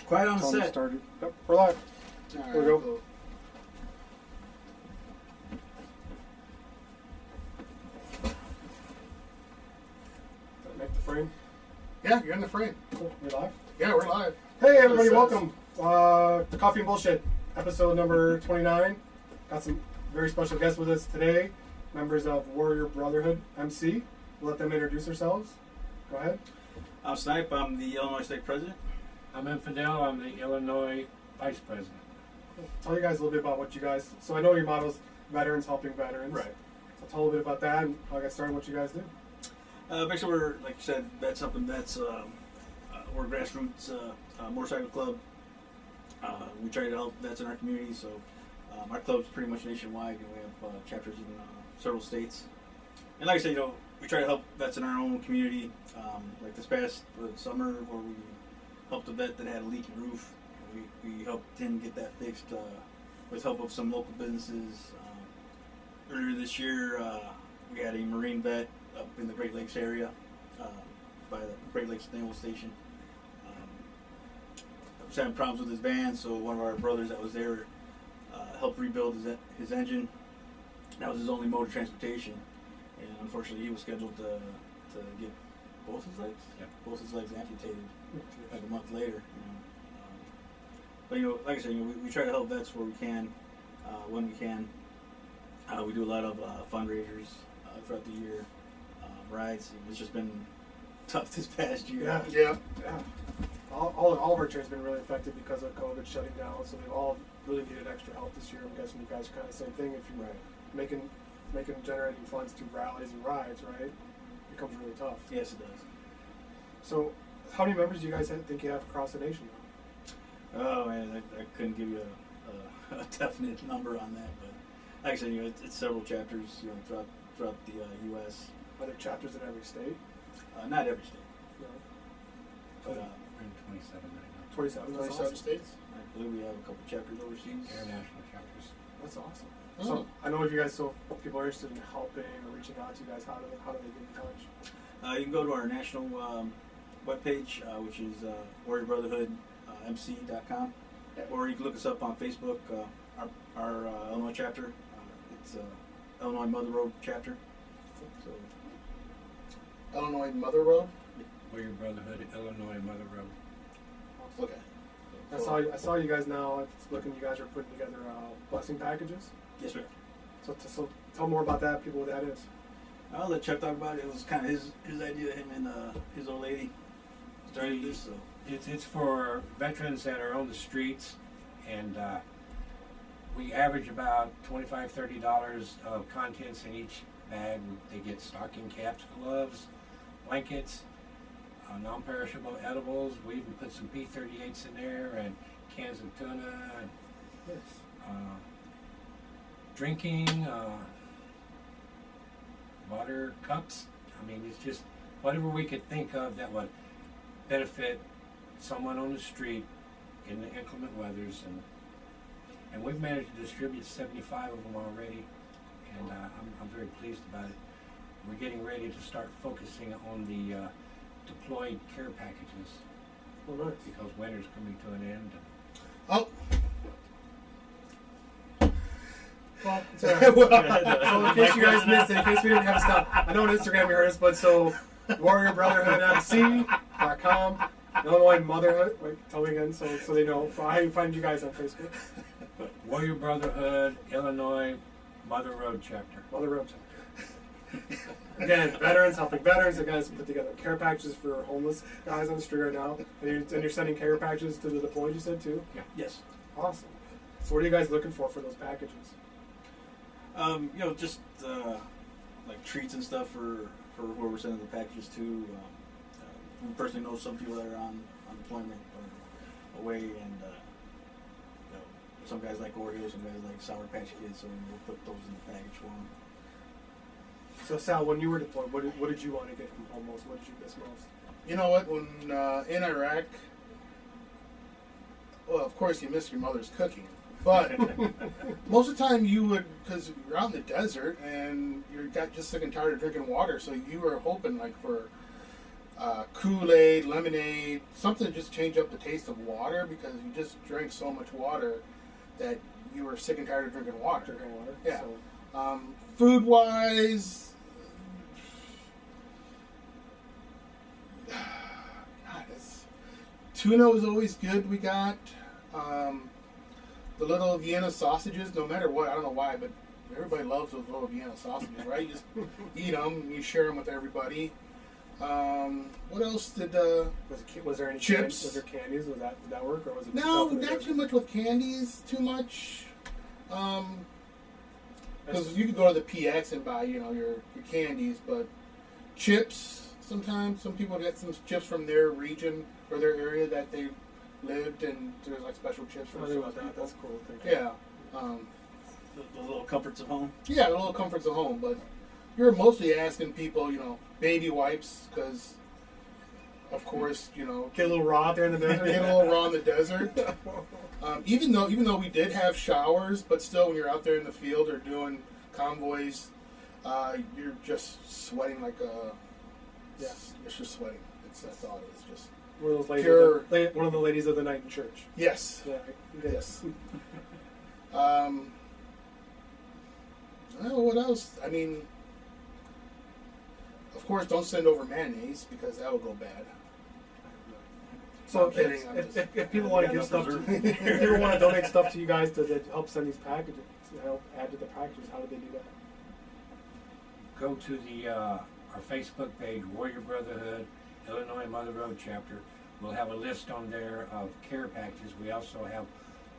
Quiet on the set. Started. Yep, we're live. All Here we go. cool. Did I make the frame? Yeah, you're in the frame. Cool. We live? Yeah, we're live. Hey everybody, That's what it welcome to Coffee and Bullshit, episode number 29. Got some very special guests with us today, members of Warrior Brotherhood MC. We'll let them introduce themselves. Go ahead. I'm Snipe. I'm the Illinois State President. I'm Infidel. I'm the Illinois Vice President. Cool. Tell you guys a little bit about what you guys. So I know your motto's veterans helping veterans. Right. So tell a little bit about that and how I got started. What you guys do. Basically, we're, like you said, Vets Helping Vets. We're a grassroots motorcycle club. We try to help vets in our community. So our club's pretty much nationwide. We have chapters in several states. And like I said, we try to help vets in our own community. Like this past summer, where we helped a vet that had a leaky roof. We helped him get that fixed with help of some local businesses. Earlier this year, we had a Marine vet up in the Great Lakes area by the Great Lakes Naval Station. Was having problems with his van, so one of our brothers that was there helped rebuild his engine. That was his only mode of transportation, and unfortunately, he was scheduled to get both his legs. Yep. Both his legs amputated like a month later. But like I said, we try to help vets where we can, when we can. We do a lot of fundraisers throughout the year, rides. It's just been tough this past year. Yeah. All of our train's been really affected because of COVID shutting down. So we've all really needed extra help this year. I'm guessing you guys are kind of the same thing. If you're making generating funds through rallies and rides, right? It becomes really tough. Yes, it does. So, how many members do you guys think you have across the nation now? Oh man, I couldn't give you a definite number on that, but actually, it's several chapters, throughout the U.S. Are there chapters in every state? Not every state, No. but We're in 27 right now. 27. That's 27 awesome. states. I believe we have a couple chapters overseas. International chapters. That's awesome. Oh. So I know if you guys, so people are interested in helping or reaching out to you guys, how do they get in touch? You can go to our national webpage, which is Warrior Brotherhood MC.com, or you can look us up on Facebook. Our Illinois chapter, it's Illinois Mother Road chapter. So, Illinois Mother Road. Warrior Brotherhood, Illinois Mother Road. Okay. I saw you guys now. It's looking, you guys are putting together blessing packages. yes, sir. So tell more about that. People, what that is. I'll let Chuck talk about it. It was kind of his idea. Him and his old lady started this. So It's for veterans that are on the streets, and we average about $25, $30 of contents in each bag. They get stocking caps, gloves, blankets, non-perishable edibles. We even put some P-38s in there, and cans of tuna, and Yes. drinking, water cups. I mean, it's just whatever we could think of that would benefit someone on the street in the inclement weathers, and we've managed to distribute 75 of them already, and I'm very pleased about it. We're getting ready to start focusing on the deployed care packages Oh, nice. because winter's coming to an end. Oh. Well, it's all right. So in case you guys missed it, in case we didn't have stuff, I know on Instagram you heard us, but so Warrior Brotherhood MC.com, Illinois Motherhood. Wait, tell me again, so they know how you find you guys on Facebook. Warrior Brotherhood, Illinois Mother Road chapter. Mother Road chapter. Again, veterans helping veterans. You guys put together care packages for homeless guys on the street right now, and you're sending care packages to the deployed. You said too. yes. Awesome. So what are you guys looking for those packages? Just like treats and stuff for where we're sending the packages to. We personally know some people that are on deployment or away, and some guys like Oreos, some guys like Sour Patch Kids, so we'll put those in the package for them. So Sal, when you were deployed, what did you want to get from home most? What did you miss most? You know what? When in Iraq, well, of course you miss your mother's cooking, but most of the time you would, because you're out in the desert and you're got just sick and tired of drinking water, so you were hoping like for Kool-Aid, lemonade, something to just change up the taste of water because you just drank so much water that you were sick and tired of drinking water. Drinking water. Yeah. So, Food-wise, tuna was always good. We got the little Vienna sausages. No matter what, I don't know why, but everybody loves those little Vienna sausages, right? You just eat them. You share them with everybody. What else did? was there any chips? Was there candies? Did that work, or was it? No, not too much with candies. Too much. Because you could go to the PX and buy, your candies, but chips. Sometimes some people get some chips from their region or their area that they lived, and there's like special chips for some people. That's cool. Thank you. Yeah. The little comforts of home. Yeah, the little comforts of home, but you're mostly asking people, baby wipes, because, of course, Get a little raw out there in the desert. get a little raw in the desert. Even though we did have showers, but still, when you're out there in the field or doing convoys, you're just sweating like a. Yeah. It's just sweating. That's all it is. Just One of those ladies. pure. One of the ladies of the night in church. Yes. Yeah. Yes. What else? I mean, of course, don't send over mayonnaise because that will go bad. So I'm kidding, if people want to give stuff, if people want to donate stuff to you guys to help send these packages, to help add to the packages, how do they do that? Go to the our Facebook page, Warrior Brotherhood, Illinois Mother Road Chapter. We'll have a list on there of care packages. We also have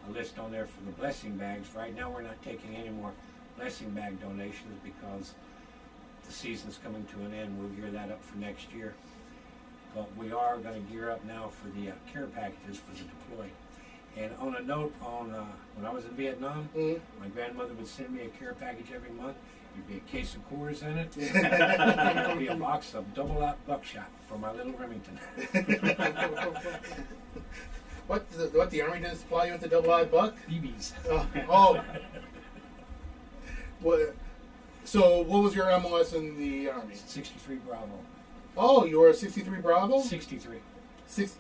a list on there for the blessing bags. Right now we're not taking any more blessing bag donations because the season's coming to an end. We'll gear that up for next year. But we are going to gear up now for the care packages for the deployed. And on a note, when I was in Vietnam, my grandmother would send me a care package every month. There'd be a case of Coors in it. And there'd be a box of double-out buckshot for my little Remington. What the Army didn't supply you with the double-eyed buck? BBs. Oh. So what was your MOS in the Army? 63 Bravo. Oh, you were a 63 Bravo? 63.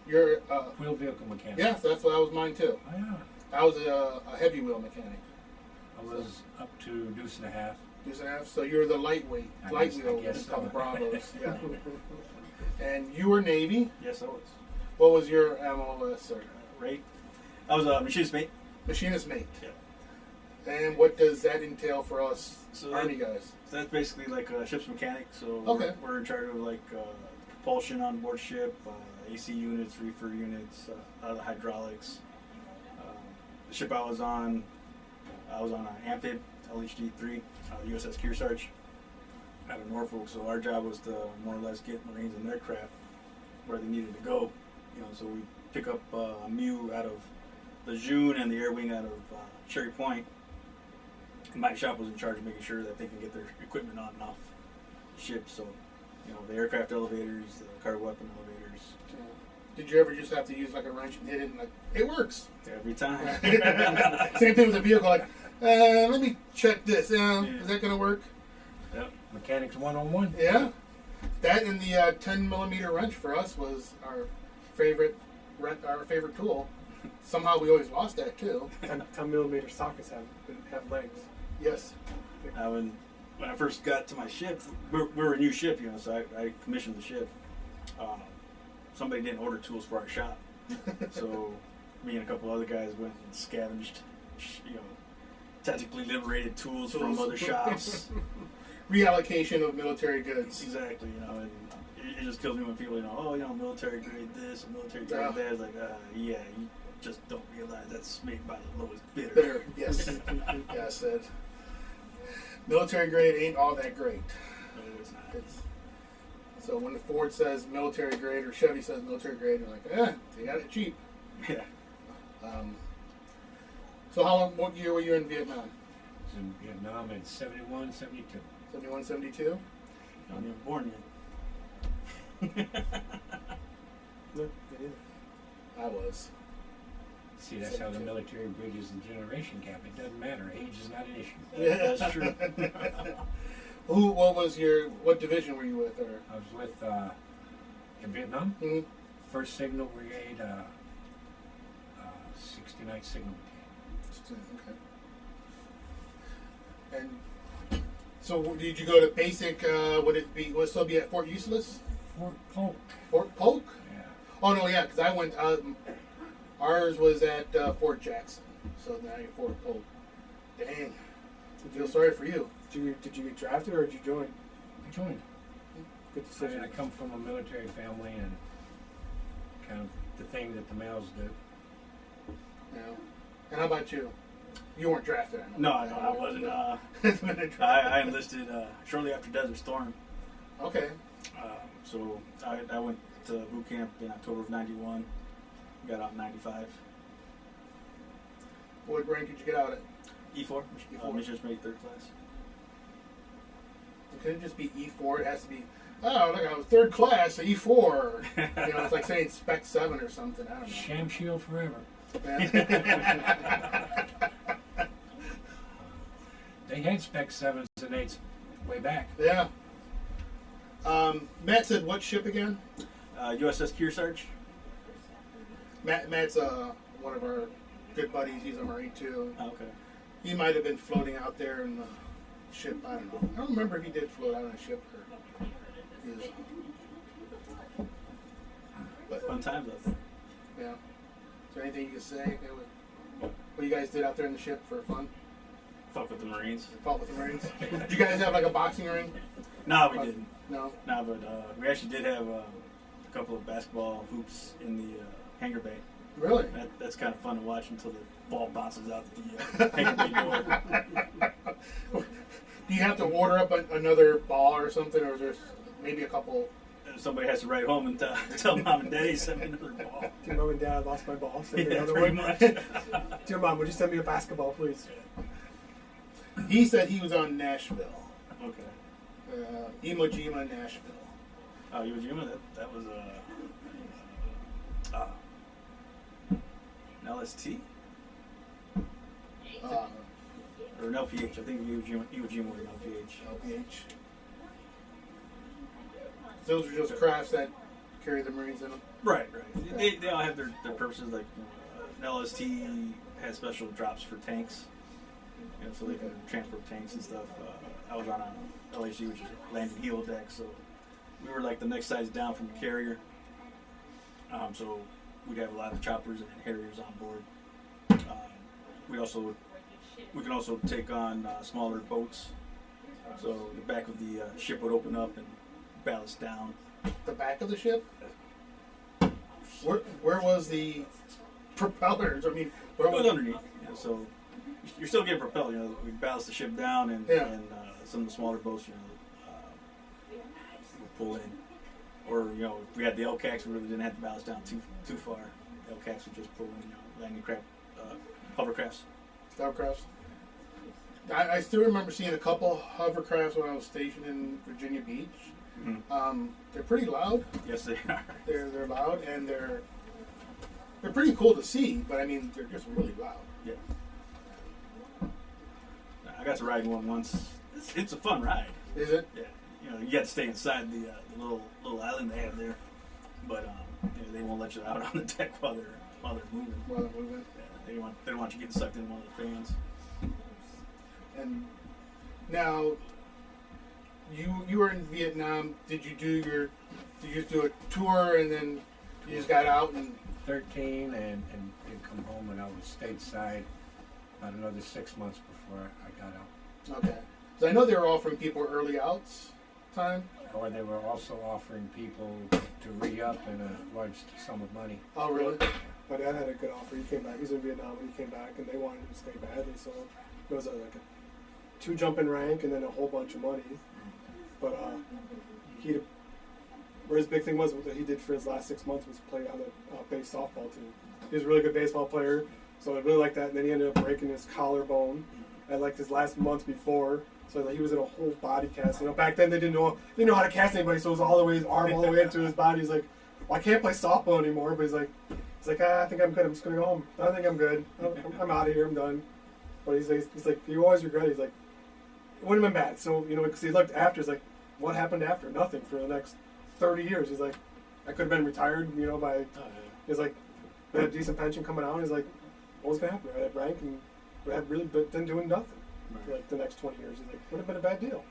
You're Wheel vehicle mechanic. yes, that's what I was mine too. Oh, yeah. I was a heavy wheel mechanic. I was up to deuce and a half. Deuce and a half. So you're the light I wheel, guess so. called the Bravos. Yeah. And you were Navy. Yes, I was. What was your MOS or Right. I was a machinist mate. machinist mate? Yeah. And what does that entail for us So Army guys? So that's basically like a ship's mechanic. So Okay. we're in charge of like propulsion on board ship, AC units, reefer units, the hydraulics. The ship I was on an amphib, LHD-3, USS Kearsarge, out of Norfolk. So our job was to more or less get Marines in their craft where they needed to go. So we pick up a MEU out of the June and the air wing out of Cherry Point. And my shop was in charge of making sure that they can get their equipment on and off ship. So, the aircraft elevators, the cargo weapon elevators. Did you ever just have to use like a wrench and hit it and like it works? Every time. Same thing with the vehicle. Like, let me check this. Is that gonna work? Yep. Mechanics 101. Yeah. That and the 10 millimeter wrench for us was our favorite tool. Somehow we always lost that too. 10 millimeter sockets have legs. Yes. When I first got to my ship, we were a new ship, so I commissioned the ship. Somebody didn't order tools for our shop. So me and a couple other guys went and scavenged, technically liberated tools from other shops. Reallocation of military goods. Exactly, and it just kills me when people, military grade this and military grade that. It's like, yeah, you just don't realize that's made by the lowest bidder. There, yes. Yeah, I said. Military grade ain't all that great. No, it's not. So when the Ford says military grade or Chevy says military grade, you're like, they got it cheap. Yeah. So what year were you in Vietnam? I was in Vietnam in 71, 72. 71, 72? I'm not born yet. No, me neither. I was. See, that's how the military bridges the generation gap. It doesn't matter. Age is not an issue. Yeah, that's true. What division were you with? Or? I was with Vietnam. Mm-hmm. First Signal Brigade, 69th Signal Battalion. Okay. And so, did you go to basic? Would it still be at Fort Useless? Fort Polk. Fort Polk? Yeah. Oh no, yeah, because I went. Ours was at Fort Jackson, so now you're Fort Polk. Dang. I feel sorry for you. Did you get drafted or did you join? I joined. Good decision. I come from a military family and kind of the thing that the males do. Yeah. And how about you? You weren't drafted. I No, know. I wasn't. Wasn't I enlisted shortly after Desert Storm. Okay. So I went to boot camp in October of '91. Got out in '95. What rank did you get out at? E4. E4. Missions made third class. It couldn't just be E4. It has to be. Oh, look, I was third class, E4. You know, it's like saying Spec 7 or something. I don't know. Sham Shield forever. Yeah. They had Spec 7s and 8s way back. Yeah. Matt said, what ship again? USS Kearsarge. Matt's one of our good buddies. He's a Marine too. Okay. He might have been floating out there in the ship. I don't know. I don't remember if he did float out on a ship or his. But Fun times out there. yeah. Is there anything you can say? What you guys did out there in the ship for fun? Fuck with the Marines. Fought with the Marines. Did you guys have like a boxing ring? No, we didn't. No. No, but we actually did have a couple of basketball hoops in the hangar bay. Really? That's kind of fun to watch until the ball bounces out the hangar bay door. Do you have to order up another ball or something, or is there maybe a couple? Somebody has to write home and tell mom and daddy send me another ball. Dear Mom and Dad, I lost my ball. Send me Yeah, another pretty one. much. Dear Mom, would you send me a basketball, please? He said he was on Nashville. Okay. Iwo Jima, Nashville. Oh, Iwo Jima? That was an LST? Or an LPH. I think Iwo Jima was an LPH. LPH. Those are just crafts that carry the Marines in them. Right. They all have their purposes. Like an LST has special drops for tanks, so they can transport tanks and stuff. I was on a LHD, which is landing helo deck, so we were like the next size down from a carrier. So we'd have a lot of choppers and Harriers on board. We can also take on smaller boats. So the back of the ship would open up and ballast down. The back of the ship? Where was the propellers? I mean, where It was underneath. So you're still getting propelled. We ballast the ship down, and some of the smaller boats, would pull in. Or if we had the LCACs, we really didn't have to ballast down too far. The LCACs would just pull in, landing craft, hovercrafts. Hovercrafts. I still remember seeing a couple hovercrafts when I was stationed in Virginia Beach. Mm-hmm. They're pretty loud. Yes, they are. They're loud, and they're pretty cool to see. But I mean, they're just really loud. Yeah. I got to ride in one once. It's a fun ride. Is it? Yeah. You got to stay inside the little island they have there, but they won't let you out on the deck while they're moving. While they're moving. Yeah, they don't want you getting sucked in one of the fans. And now, you were in Vietnam. Did you just do a tour and then you just got out and 13 and did come home, and I was stateside about another 6 months before I got out. okay? Because I know they were offering people early outs time. Or they were also offering people to re-up in a large sum of money. Oh really? My dad had a good offer. He came back. He was in Vietnam when he came back, and they wanted him to stay badly. So it was like a 2 jump in rank and then a whole bunch of money. But where his big thing was, what he did for his last 6 months was play on the base softball team. He was a really good baseball player, so I really liked that. And then he ended up breaking his collarbone at like his last month before. So like, he was in a whole body cast. Back then they didn't know how to cast anybody, so it was all the way his arm all the way into his body. He's like, well, I can't play softball anymore. But he's like, I think I'm good. I'm just gonna go home. I think I'm good. I'm out of here. I'm done. But he's like, you always regret it. He's like, it wouldn't have been bad. So because he looked after, he's like, what happened after? Nothing for the next 30 years. He's like, I could have been retired, you know, by. He's like, I had a decent pension coming out. He's like, what was gonna happen? I had rank and I had really been doing nothing for like the next 20 years. He's like, would have been a bad deal.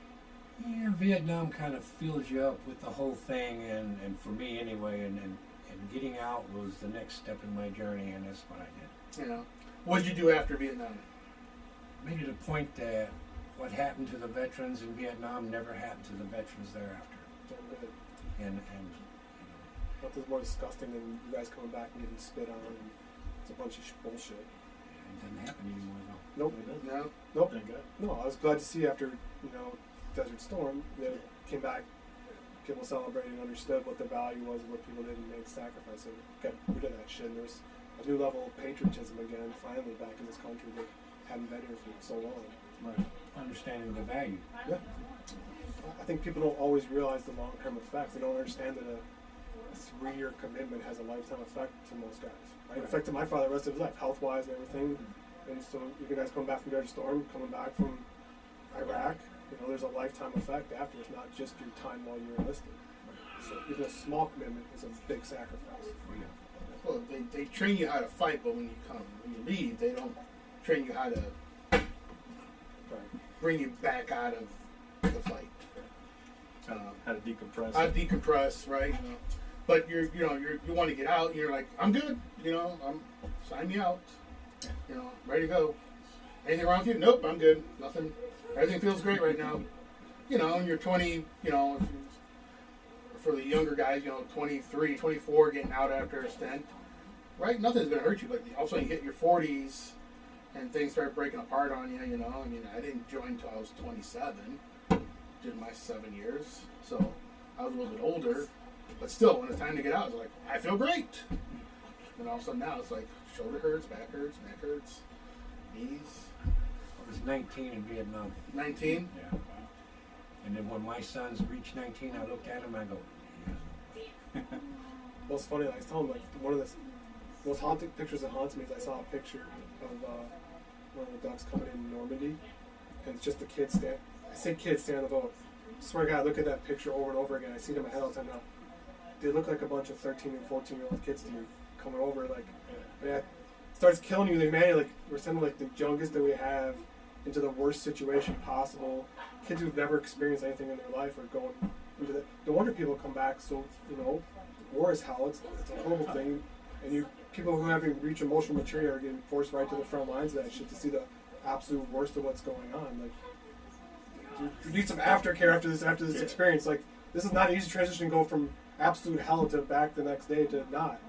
Yeah, Vietnam kind of fills you up with the whole thing, and for me anyway, and getting out was the next step in my journey, and that's what I did. Yeah. What did you do after Vietnam? Made it a point that what happened to the veterans in Vietnam never happened to the veterans thereafter. And Nothing's more disgusting than you guys coming back and getting spit on, and it's a bunch of bullshit. it doesn't happen anymore though. Nope. No. Nope. Thank God. No, I was glad to see after, you know, Desert Storm that it came back, people celebrated and understood what the value was and what people did and made sacrifices. Got rid of that shit. And there's a new level of patriotism again, finally back in this country that hadn't been here for so long. Right. Understanding the value. Yeah. I think people don't always realize the long-term effects. They don't understand that a 3-year commitment has a lifetime effect to most guys. Right? It affected my father the rest of his life, health-wise and everything. And so you guys coming back from Desert Storm, coming back from Iraq, you know, there's a lifetime effect after. It's not just your time while you're enlisted. So even a small commitment is a big sacrifice. Well, they train you how to fight, but when you leave, they don't train you how to bring you back out of the fight. How to decompress. How to decompress, right? You know, but you want to get out, and you're like, I'm good. You know, sign me out. You know, ready to go. Anything wrong with you? Nope, I'm good. Nothing. Everything feels great right now. You know, and you're 20. You know, for the younger guys, you know, 23, 24, getting out after a stint. Right? Nothing's gonna hurt you, but all of a sudden you hit your 40s, and things start breaking apart on you. You know, I mean, I didn't join until I was 27. Did my 7 years, so I was a little bit older. But still, when it's time to get out, I was like, I feel great. And all of a sudden now it's like shoulder hurts, back hurts, neck hurts, knees. I was 19 in Vietnam. 19? Yeah. And then when my sons reached 19, I looked at them, I go, yeah. Well, it's funny, I was telling him, like, one of the most haunting pictures that haunts me is I saw a picture of one of the ducks coming in Normandy, and it's just the kids stand. I say kids stand on the boat. I swear to God, I look at that picture over and over again. I see it in my head all the time now. They look like a bunch of 13 and 14-year-old kids to me coming over, like, yeah, it starts killing you. Like we're sending like the youngest that we have into the worst situation possible. Kids who've never experienced anything in their life are going into that. No wonder people come back. So, you know, war is hell. It's a horrible thing. And people who haven't reached emotional maturity are getting forced right to the front lines of that shit to see the absolute worst of what's going on. Like, you need some aftercare after this experience. Like, this is not an easy transition to go from absolute hell to back the next day to not.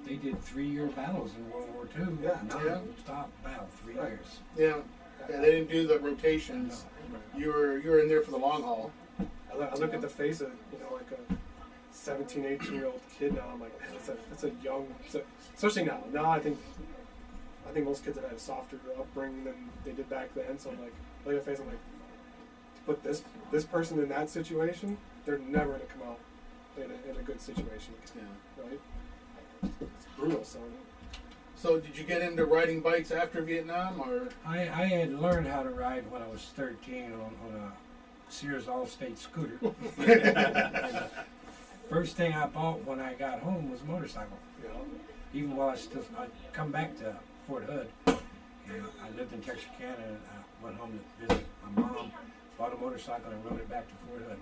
They did 3-year battles in World War II. Yeah. Non-stop battle, 3 Right. years. Yeah. Yeah, they didn't do the rotations. You were in there for the long haul. I look at the face of, you know, like a 17, 18-year-old kid now. I'm like, man, that's a young, especially now. Now I think most kids have had a softer upbringing than they did back then. So I'm like, look at the face. I'm like, to put this person in that situation, they're never going to come out in a good situation. Yeah. Right? It's brutal, son. So did you get into riding bikes after Vietnam, or? I had learned how to ride when I was 13 on a Sears Allstate scooter. And first thing I bought when I got home was a motorcycle. You know? Even while I'd come back to Fort Hood, and I lived in Texarkana, and I went home to visit my mom, bought a motorcycle and rode it back to Fort Hood.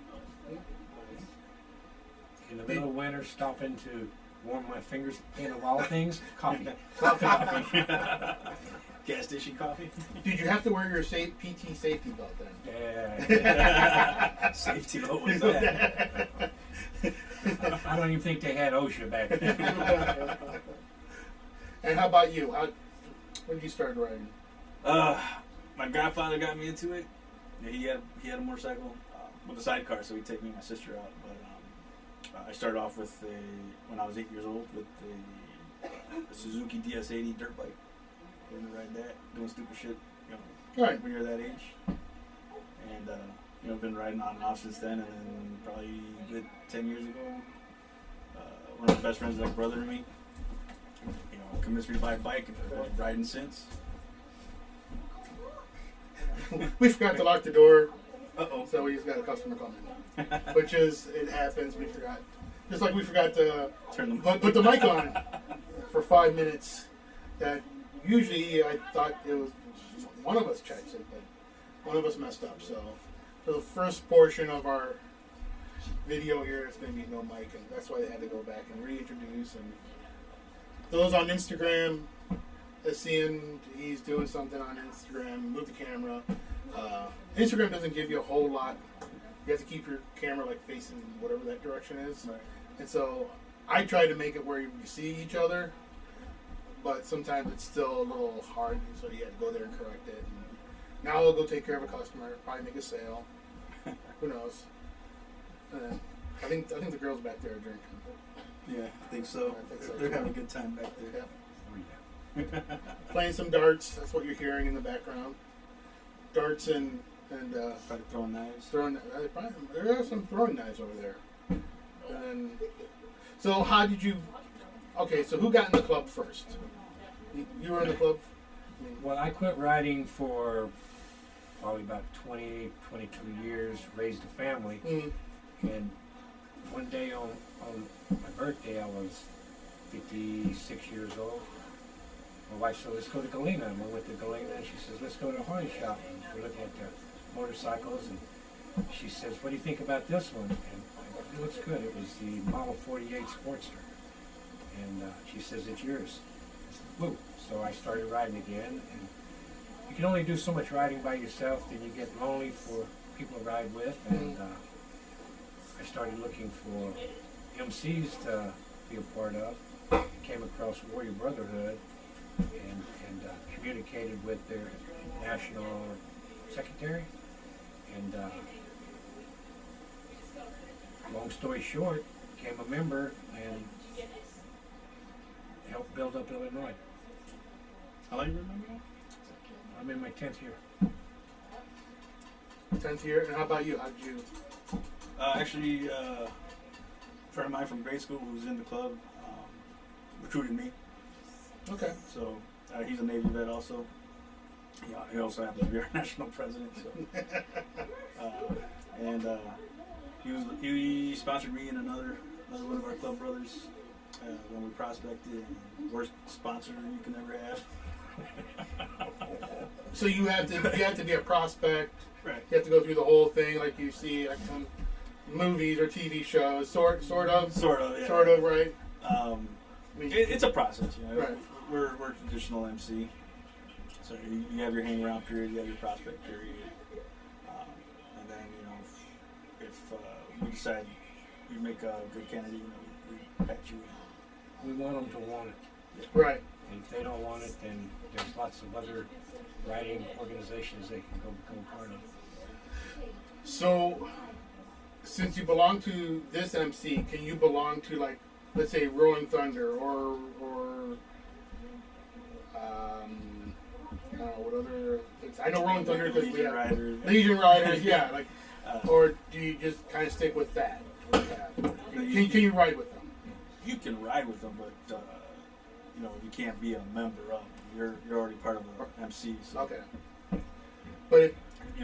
In the middle of winter, stopping to warm my fingers, and of all things, coffee. Coffee. Gas station coffee. Did you have to wear your PT safety belt then? Yeah. Safety belt was that? I don't even think they had OSHA back then. And how about you? When did you start riding? My grandfather got me into it. Yeah, he had a motorcycle with a sidecar, so he'd take me and my sister out. But I started off with when I was 8 years old with the Suzuki DS80 dirt bike. Learning to ride that, doing stupid shit, you know, Right. when you're that age. And you know, been riding on and off since then. And then probably a good 10 years ago, one of my best friends, like brother to me, you know, convinced me to buy a bike, and I've been riding since. We forgot to lock the door, Uh-oh. so we just got a customer coming. Which is, it happens, we forgot Just like we forgot to Turn put the mic on for 5 minutes. That usually I thought it was one of us checks it, but one of us messed up. So for the first portion of our video here, it's going to be no mic, and that's why they had to go back and reintroduce. And those on Instagram, seeing he's doing something on Instagram, move the camera. Instagram doesn't give you a whole lot. You have to keep your camera like facing whatever that direction is. Right. And so I try to make it where you see each other, but sometimes it's still a little hard, and so you have to go there and correct it. And now I'll go take care of a customer, probably make a sale. Who knows? I think the girls back there are drinking. Yeah, I think so. They're having a good time back there. Yeah. Playing some darts. That's what you're hearing in the background. Darts and Probably throwing knives. there are some throwing knives over there. And so how did you? Okay, so who got in the club first? You were in the club. Well, I quit riding for probably about 20, 22 years. Raised a family, and one day on my birthday, I was 56 years old. My wife said, "Let's go to Galena." And we went to Galena, and she says, "Let's go to a Harley shop." And we're looking at the motorcycles, and she says, "What do you think about this one?" And I go, "It looks good." It was the Model 48 Sportster. And she says, "It's yours." I said, "Woo." So I started riding again, and you can only do so much riding by yourself, then you get lonely for people to ride with, and I started looking for MCs to be a part of. I came across Warrior Brotherhood and communicated with their national secretary, and long story short, became a member and helped build up Illinois. How long you remember that? I'm in my 10th year. 10th year. And how about you? How did you? Actually, a friend of mine from grade school who was in the club recruited me. Okay. So he's a Navy vet also. He also happens to be our national president. So, and he sponsored me and another one of our club brothers when we prospected. And worst sponsor you can ever have. So you have to be a prospect. Right. You have to go through the whole thing, like you see like some movies or TV shows, sort of, yeah. sort of, right? It's a process, you know. Right. We're a traditional MC, so you have your hang around period, you have your prospect period, and then if we decide you make a good candidate, we patch you in. We want them to want it. Right. And if they don't want it, then there's lots of other riding organizations they can go become a part of. So, since you belong to this MC, can you belong to, like, let's say Rolling Thunder or I don't know what other things. I know Rolling Thunder because we have Legion Riders, yeah. Like, or do you just kind of stick with that? Can you ride with them? You can ride with them, but you can't be a member of them. You're already part of the MC. So, Okay. But if,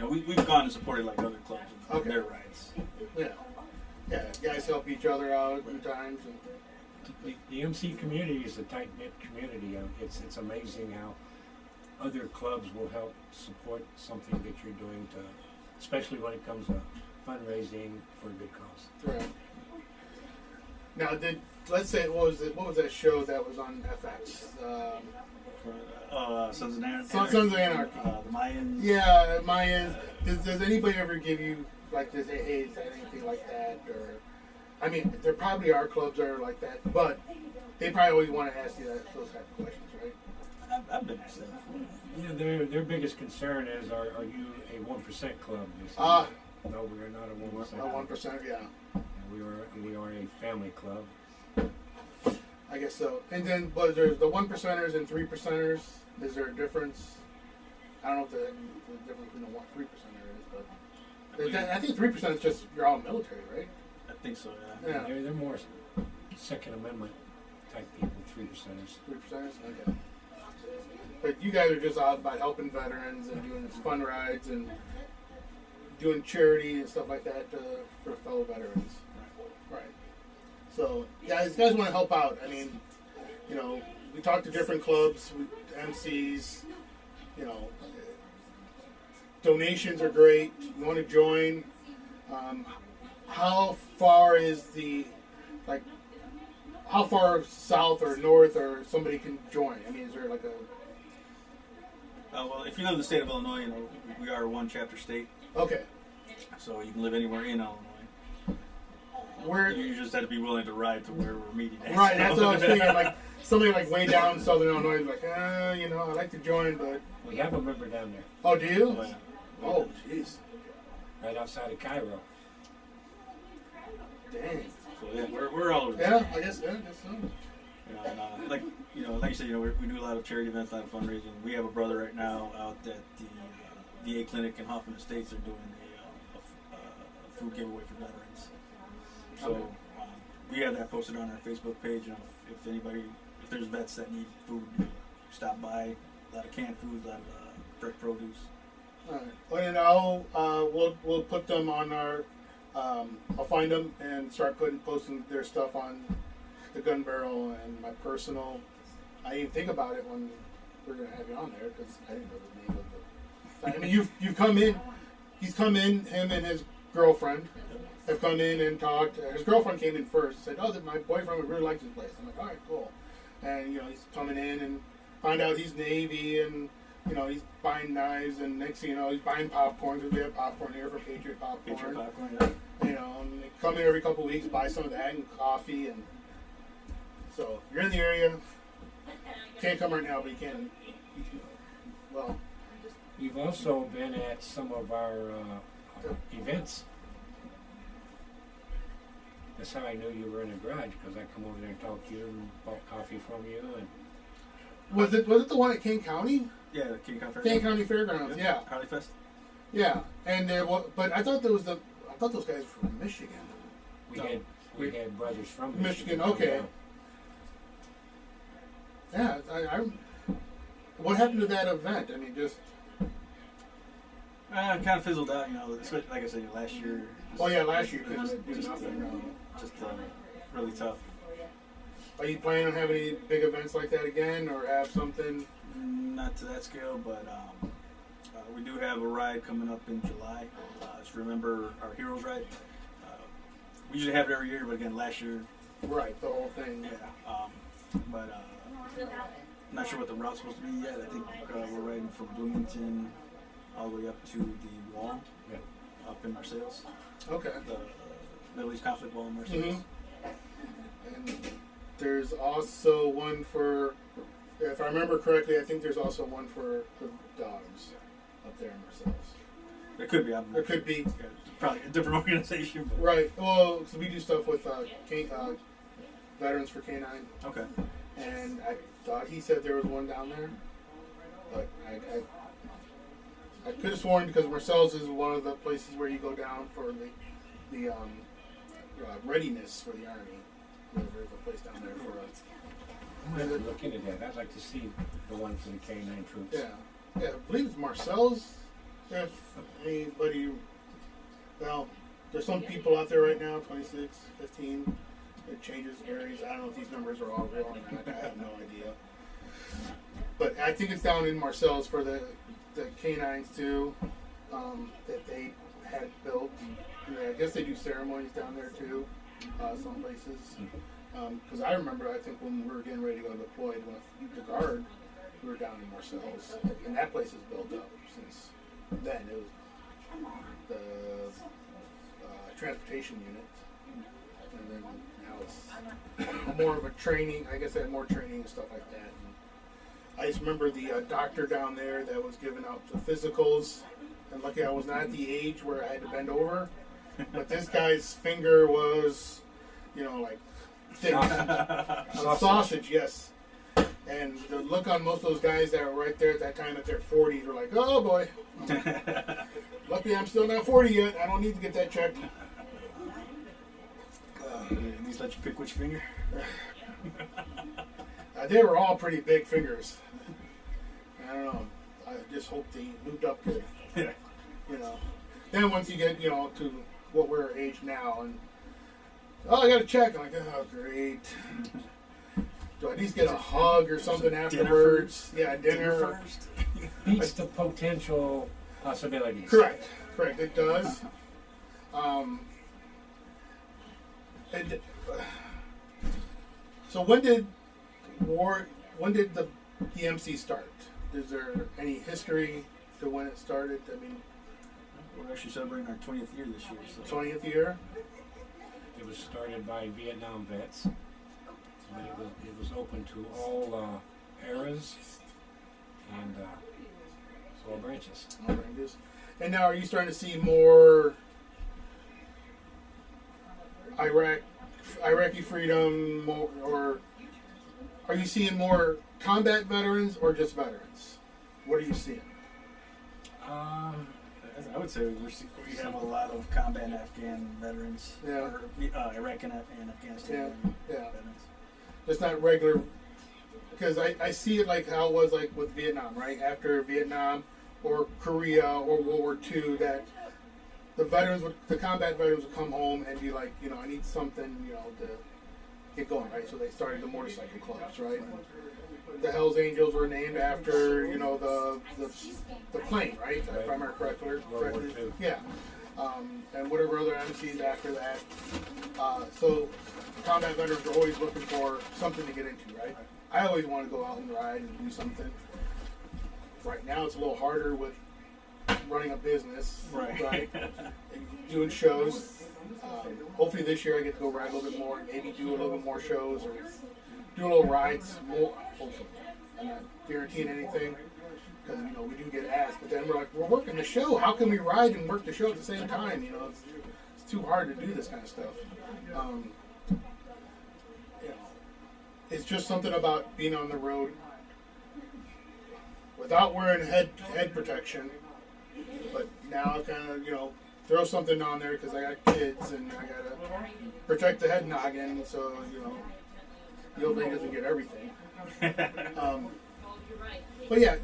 we've gone and supported like other clubs and Okay. their rides. yeah, guys help each other out sometimes. And, The MC community is a tight-knit community. It's amazing how other clubs will help support something that you're doing, especially when it comes to fundraising for a good cause. right. Now, let's say what was that show that was on FX? Sons of Anarchy. Sons of Anarchy. The Mayans. Yeah, Mayans. Does anybody ever give you like this? Hey, is that anything like that? Or, I mean, there probably are clubs that are like that, but they probably always want to ask you those type of questions, right? I've been asked that before. Yeah, their biggest concern is, are you a 1% club? They say, no, we are not a 1% club. 1%, yeah. And we are a family club. I guess so. And then, but there's the 1%ers and 3%ers. Is there a difference? I don't know if the difference between the 3%er is, but I think 3% is just you're all military, right? I think so, yeah. They're more Second Amendment type people, 3%ers. 3%ers, okay. But you guys are just out about helping veterans and doing fun rides and doing charity and stuff like that for fellow veterans. Right. So, guys want to help out. I mean, you know, we talk to different clubs, MCs, you know, donations are great. You want to join. How far is how far south or north or somebody can join? I mean, is there like a... Well, if you live in the state of Illinois, you know, we are a one chapter state. Okay. So you can live anywhere in Illinois. You just have to be willing to ride to where we're meeting at. Right, that's what I was thinking. Like somebody like way down in southern Illinois is like, you know, I'd like to join, but... We have a member down there. Oh, do you? Oh, yeah. Oh, jeez. Right outside of Cairo. Dang. So yeah, we're all over. Yeah, I guess so. You know, and, like you said, you know, we do a lot of charity events, a lot of fundraising. We have a brother right now out at the VA clinic in Hoffman Estates. They're doing a food giveaway for veterans. So we have that posted on our Facebook page. You know, if there's vets that need food, stop by. A lot of canned food, a lot of fresh produce. All right. Well, and we'll put them on our. I'll find them and start posting their stuff on the Gun Barrel and my personal. I didn't think about it when we were gonna have you on there because I didn't know the name of the. I mean, you've come in. He's come in. Him and his girlfriend have come in and talked. His girlfriend came in first. Said, "Oh, my boyfriend would really like this place." I'm like, "All right, cool." And you know, he's coming in and find out he's Navy and. You know, he's buying knives, and next thing you know, he's buying popcorn because we have popcorn here for Patriot Popcorn. Patriot Popcorn, yeah. You know, and they come in every couple of weeks, buy some of that and coffee. And so, if you're in the area, can't come right now, but you can. Well, You've also been at some of our events. That's how I knew you were in the garage because I come over there and talked to you and bought coffee from you. And was it the one at Kane County? Yeah, the King County Kane County Fairgrounds. Yeah. Harley Fest. Yeah, and but I thought those guys were from Michigan. we had brothers from Michigan. Okay. Yeah, I what happened to that event? I mean, just It kind of fizzled out, you know. Especially, like I said, last year. Last year Just really tough. Are you planning on having any big events like that again, or have something? Not to that scale, but we do have a ride coming up in July. Just remember our Heroes Ride. We usually have it every year, but again, last year. Right, the whole thing. Yeah. But I'm not sure what the route's supposed to be yet. I think we're riding from Bloomington all the way up to the wall, up in Marseilles. Okay. The Middle East conflict wall in Marseilles. Mm-hmm. And there's also one for, if I remember correctly, I think there's also one for the dogs up there in Marseilles. It could be. It could be. Yeah, probably a different organization. But. Right. Well, so we do stuff with Veterans for K9. Okay. And I thought he said there was one down there, but I could have sworn because Marseilles is one of the places where you go down for the readiness for the Army. There's a place down there for us. I'm going to look into that. I'd like to see the one for the K9 troops. Yeah, I believe it's Marseilles. If anybody, well, there's some people out there right now, 26, 15. It changes, varies. I don't know if these numbers are all real or not. I have no idea. But I think it's down in Marseilles for the K9s too, that they had built. Yeah, I guess they do ceremonies down there too, some places. Because I remember, I think when we were getting ready to go deployed with the Guard, we were down in Marseilles, and that place has built up since then. It was the transportation unit, and then now it's more of a training. I guess they had more training and stuff like that. And I just remember the doctor down there that was giving out the physicals, and lucky I was not at the age where I had to bend over, but this guy's finger was, like thick. Sausage, yes. And the look on most of those guys that were right there at that time at their 40s were like, oh boy. Luckily I'm still not 40 yet. I don't need to get that checked. At least let you pick which finger. They were all pretty big fingers. I don't know. I just hope they moved up good. Yeah. Then once you get, to what we're age now, and oh, I got to check. I'm like, oh, great. Do I at least get a hug or something afterwards? Yeah, dinner. first. Beats the potential possibilities. Correct. It does. And, so when did the MC start? Is there any history to when it started? I mean, We're actually celebrating our 20th year this year. So. 20th year. It was started by Vietnam vets. And it was open to all eras and all branches. All ranges. And now, are you starting to see more Iraqi freedom, or are you seeing more combat veterans or just veterans? What are you seeing? I would say we have a lot of combat Afghan veterans. Yeah. Or, Iraq and Afghanistan Yeah. veterans. It's not regular, because I see it like how it was like with Vietnam, right? After Vietnam or Korea or World War II, that the combat veterans would come home and be like, I need something, to get going, right? So they started the motorcycle clubs, right? The Hells Angels were named after, the plane, right? If I remember correctly. Yeah. And whatever other MCs after that. So combat veterans are always looking for something to get into, right? I always want to go out and ride and do something. Right now it's a little harder with running a business, right? And doing shows. Hopefully this year I get to go ride a little bit more, maybe do a little bit more shows or do a little rides more. Hopefully, I'm not guaranteeing anything because we do get asked. But then we're working the show. How can we ride and work the show at the same time? It's too hard to do this kind of stuff. It's just something about being on the road without wearing head protection. But now I kind of throw something on there because I got kids and I gotta protect the head noggin, so the old lady doesn't get everything. But yeah,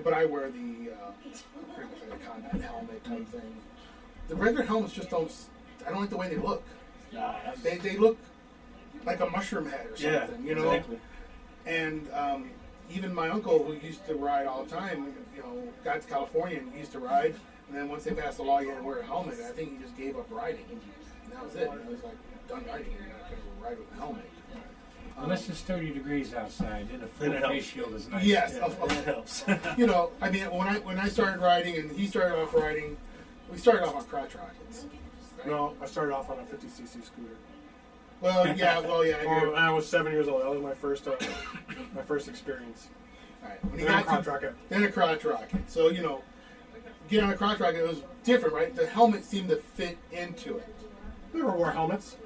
but I wear the pretty much like a combat helmet type thing. The regular helmets just don't. I don't like the way they look. They look like a mushroom head or something, Exactly. And even my uncle, who used to ride all the time, got to California and he used to ride. And then once they passed the law, you had to wear a helmet. And I think he just gave up riding, and that was it. I was like, done riding. You're not going to ride with a helmet. Unless it's 30 degrees outside, then a full face shield is nice. Yes, That helps. I mean, when I started riding and he started off riding, we started off on crotch rockets. Right? No, I started off on a 50cc scooter. Well, yeah. When I was 7 years old, that was my first experience. All right. When he Then a got crotch rocket. Then a crotch rocket. So get on a crotch rocket, it was different, right? The helmet seemed to fit into it. Never wore helmets.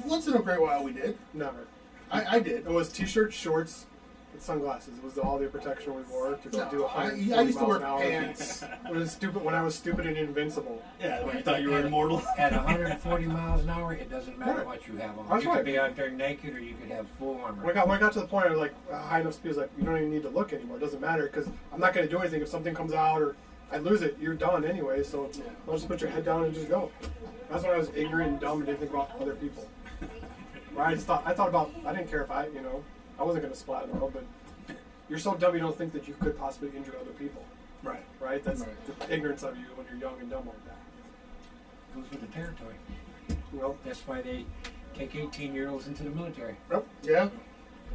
Once in a great while, we did. Never. I did. It was t-shirts, shorts, and sunglasses. It was all the protection we wore to No, do 140 I used to wear miles an hour. pants. When I was stupid and invincible. Yeah, when you thought you were immortal. At 140 miles an hour, it doesn't matter Right. what you have on. That's You right. could be out there naked, or you could have full armor. When I got to the point where high enough speed, you don't even need to look anymore. It doesn't matter because I'm not going to do anything if something comes out or I lose it. You're done anyway. So I'll just put your head down and just go. That's when I was ignorant and dumb and didn't think about other people. Where I didn't care if I wasn't going to splat in the road, but you're so dumb you don't think that you could possibly injure other people. Right? That's the ignorance of you when you're young and dumb like that. Goes with the territory. Well, That's why they take 18-year-olds into the military. Yeah.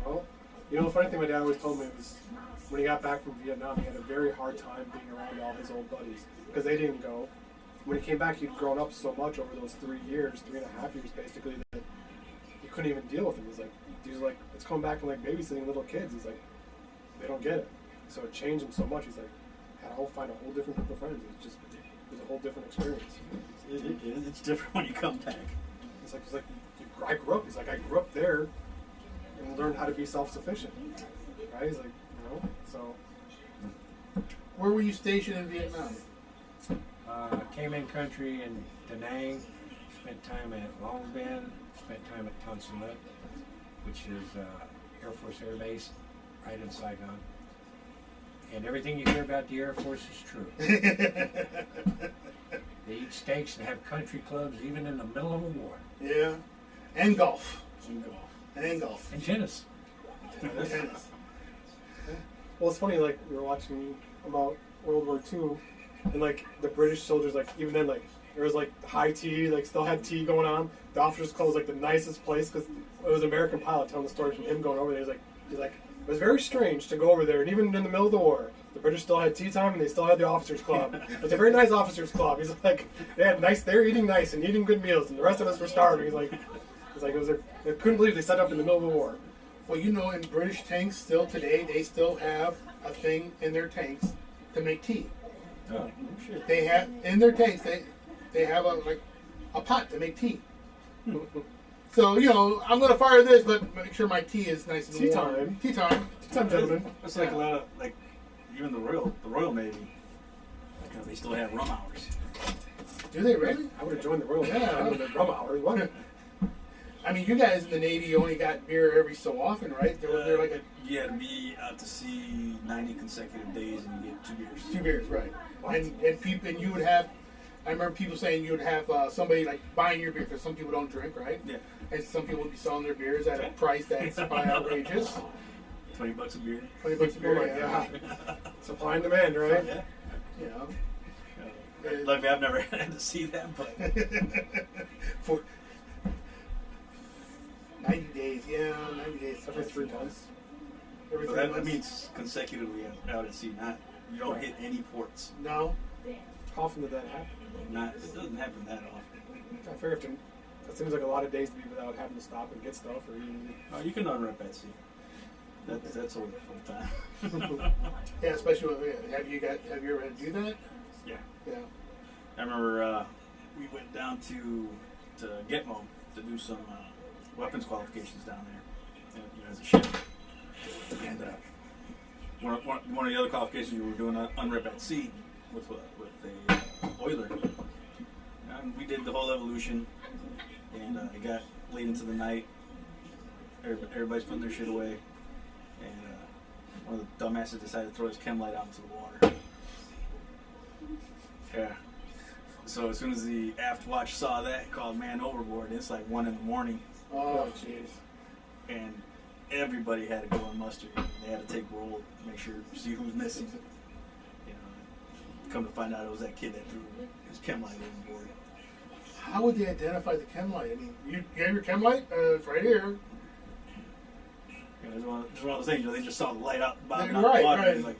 well, the funny thing my dad always told me was when he got back from Vietnam, he had a very hard time being around all his old buddies because they didn't go. When he came back, he'd grown up so much over those 3 years, 3.5 years basically, that he couldn't even deal with them. He's like, it's coming back and babysitting little kids. He's like, they don't get it. So it changed him so much. He's like, find a whole different group of friends. It was a whole different experience. It's different when you come back. He's like, I grew up. He's like, I grew up there and learned how to be self-sufficient. Right? He's like, so. Where were you stationed in Vietnam? Came in country in Da Nang, spent time at Long Binh, spent time at Ton Son, which is Air Force Air Base, right in Saigon. And everything you hear about the Air Force is true. They eat steaks and have country clubs even in the middle of a war. Yeah. And golf. And golf. And golf. And tennis. Tennis. Well, it's funny, like, we were watching about World War II, and, like, the British soldiers, like, even then, like, there was, like, high tea, like, still had tea going on. The officers' club was, like, the nicest place, because it was an American pilot telling the story from him going over there. He's like, it was very strange to go over there, and even in the middle of the war, the British still had tea time, and they still had the officers' club. It's a very nice officers' club. He's like, they were eating nice and eating good meals, and the rest of us were starving. He's like, I couldn't believe they set up in the middle of the war. Well, you know, in British tanks still today, they still have a thing in their tanks to make tea. Oh. They have in their tanks they have a pot to make tea. So, you know, I'm gonna fire this, but make sure my tea is nice and Tea warm. time. Tea time. Tea time, gentlemen. It's like a lot of, like, even the Royal Navy, like, they still have rum hours. Do they really? I would have joined the Royal Navy. Yeah. I would have rum hours. What? I mean, you guys in the Navy only got beer every so often, right? They're like You had to be out to sea 90 consecutive days and you get 2 beers. 2 beers, right? What? And people, and you would have. I remember people saying you would have somebody like buying your beer because some people don't drink, right? Yeah. And some people would be selling their beers at a price that's probably outrageous. $20 a beer. $20 a beer, Oh my yeah. God. Supply and demand, right? Yeah. You know. Luckily, I've never had to see that, but For 90 days, yeah, 90 days. Every 3 months. Every so 3 that months. means consecutively out at sea. Not you don't hit any ports. No. How often did that happen? It doesn't happen that often. I figure that seems like a lot of days to be without having to stop and get stuff or even. Oh, you can unwrap at sea. That's always a fun time. Yeah, especially with, have you ever had to do that? Yeah. Yeah. I remember we went down to Gitmo to do some weapons qualifications down there, as a ship. And one of the other qualifications we were doing unrip at sea with a oiler. And we did the whole evolution, and it got late into the night. Everybody's putting their shit away, and one of the dumbasses decided to throw his chem light out into the water. Yeah. So as soon as the aft watch saw that, called man overboard. It's like 1 a.m. Oh, jeez. And everybody had to go on muster. They had to take roll, make sure, see who's missing. Come to find out it was that kid that threw his chem light overboard. How would they identify the chem light? I mean, you have your chem light? It's right here. It's one of those things. They just saw the light out bottom Right, out the water. right. And like,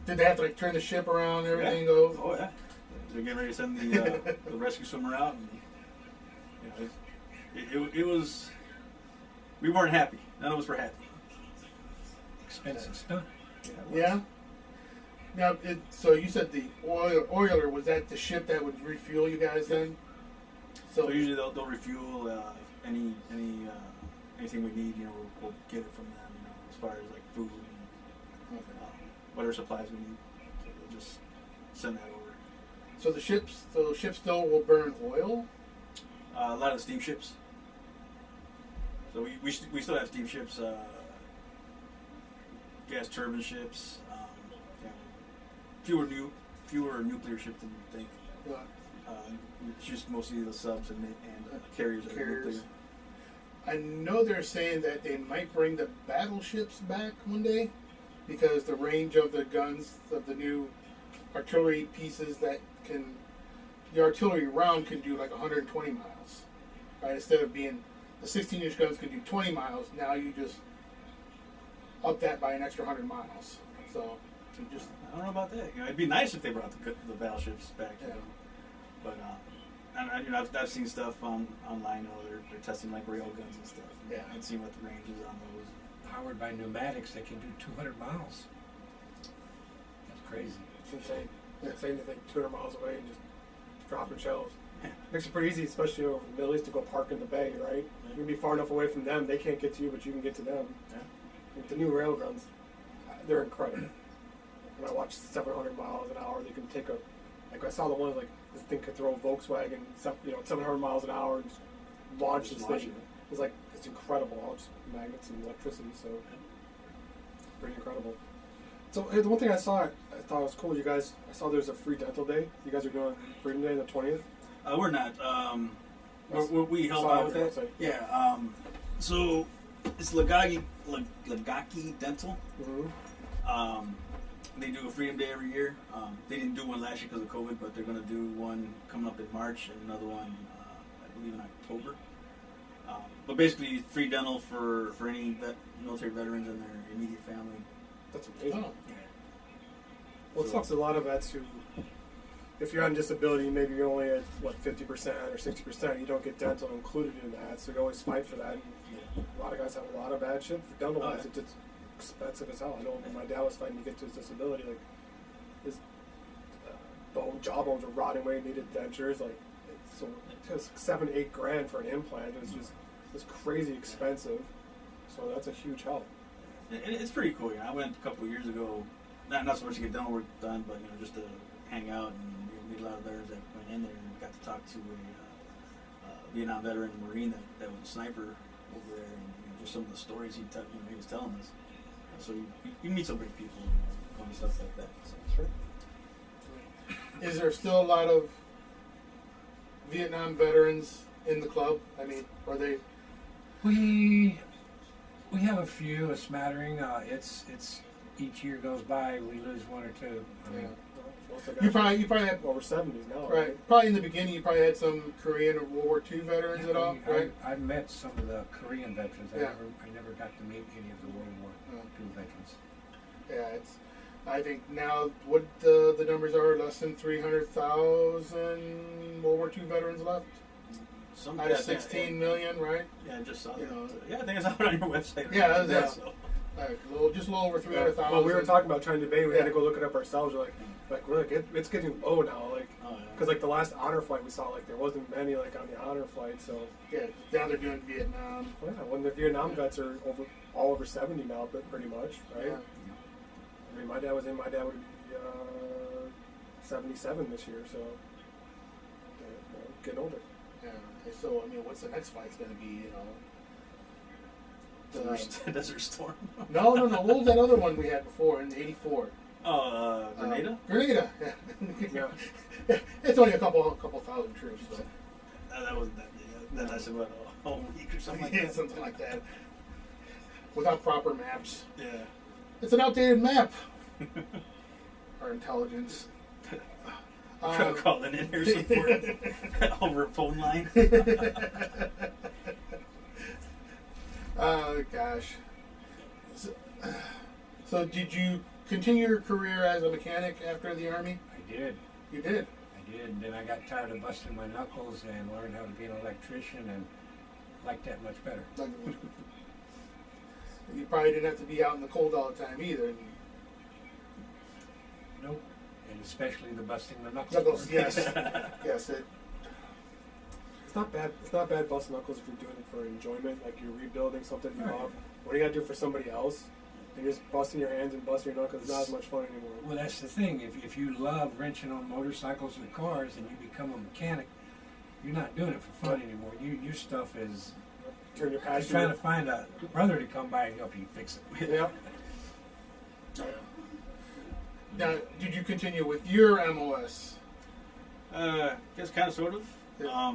Did they have to turn the ship around and everything yeah. go? Oh yeah. They're getting ready to send the rescue swimmer out, and it was. We weren't happy. None of us were happy. Expensive stuff. Yeah. Now, so you said the oiler, was that the ship that would refuel you guys then? So usually they'll refuel anything we need. We'll get it from them. As far as like food and whatever supplies we need. So they'll just send that over. So the ships still will burn oil? A lot of the steamships. So we still have steamships, gas turbine ships, fewer nuclear ships than you think. Yeah. It's just mostly the subs and carriers that are nuclear. I know they're saying that they might bring the battleships back one day because the range of the guns of the new artillery pieces the artillery round can do like 120 miles, right? Instead of being the 16-inch guns can do 20 miles, now you just up that by an extra 100 miles. So you just I don't know about that. It'd be nice if they brought the battleships back. Yeah. But I've seen stuff online. They're testing like rail guns and stuff. Yeah. And seeing what the range is on those. Powered by pneumatics that can do 200 miles. That's crazy. It's insane. It's insane to think 200 miles away and just dropping shells. Makes it pretty easy, especially over the Middle East, to go park in the bay, right? Yeah. You can be far enough away from them, they can't get to you, but you can get to them. Yeah. Like the new railguns, they're incredible. When I watch 700 miles an hour, they can take I saw the one, like, this thing could throw a Volkswagen, 700 miles an hour and just launch this thing. It's incredible, all just magnets and electricity, so pretty incredible. So the one thing I thought was cool. You guys, I saw there's a free dental day. You guys are doing Freedom Day, the 20th. We're not. We help out with that. Yeah. So it's Lagaki Dental. Mm-hmm. They do a Freedom Day every year. They didn't do one last year because of COVID, but they're going to do one coming up in March and another one, I believe, in October. But basically, free dental for any military veterans and their immediate family. That's amazing. Oh. Yeah. Well, it sucks. A lot of vets who, if you're on disability, maybe you're only at 50% or 60%. You don't get dental included in that, so you always fight for that. And a lot of guys have a lot of bad shit for dental wise. Oh, yeah. It's expensive as hell. I know when my dad was fighting to get to his disability, like his jaw bones were rotting away, needed dentures. Like so, it was $7-8 grand for an implant. It was crazy expensive. So that's a huge help. It's pretty cool. I went a couple of years ago, not so much to get dental work done, but just to hang out and meet a lot of veterans that went in there and got to talk to a Vietnam veteran Marine that was a sniper over there, and just some of the stories he was telling us. So you meet some great people and stuff like that. So Sure. Is there still a lot of Vietnam veterans in the club? I mean, are they? We have a few, a smattering. It's each year goes by, we lose one or two. I mean, Most of the You guys probably had over 70s now. right. Probably in the beginning, you probably had some Korean or World War II veterans at all, right? I met some of the Korean veterans. Yeah. I never got to meet any of the World War II veterans. Yeah, it's. I think now what the numbers are, less than 300,000 World War II veterans left out of 16 million, right? Yeah, I just saw You that. know. Yeah, I think it's out on your website. Yeah, it was, yeah. So. Like just a little over 300,000. Well, we were talking about trying to debate. We had to Yeah. go look it up ourselves. We're like it's getting low now. Like, Oh, yeah. because like the last honor flight we saw, like there wasn't many like on the honor flight. So Yeah, now they're doing Vietnam. well, yeah, when the Vietnam vets are all over 70 now, but pretty much, right? Yeah. I mean, my dad would be 77 this year, so getting older. Yeah. And so I mean, what's the next fight's going to be? Desert Storm. No. What was that other one we had before in '84? Grenada? Grenada. Yeah. It's only a couple thousand troops, but That wasn't that. That lasted what, a whole week or something like yeah, that. something like that. Without proper maps. Yeah. It's an outdated map. Our intelligence. Calling in here support over a phone line. Oh gosh. So did you continue your career as a mechanic after the Army? I did. You did. And then I got tired of busting my knuckles and learned how to be an electrician and liked that much better. You probably didn't have to be out in the cold all the time either. Nope. And especially the busting the knuckles. Knuckles, part. yes. Yes, It's not bad. It's not bad busting knuckles if you're doing it for enjoyment, like you're rebuilding something you love. What do you got to do for somebody else? And just busting your hands and busting your knuckles is not as much fun anymore. Well, that's the thing. If you love wrenching on motorcycles or cars and you become a mechanic, you're not doing it for fun anymore. Your stuff is Turn your just passion. trying to find a brother to come by and help you fix it. Yeah. Now, did you continue with your MOS? Guess kind of, sort of. Yeah.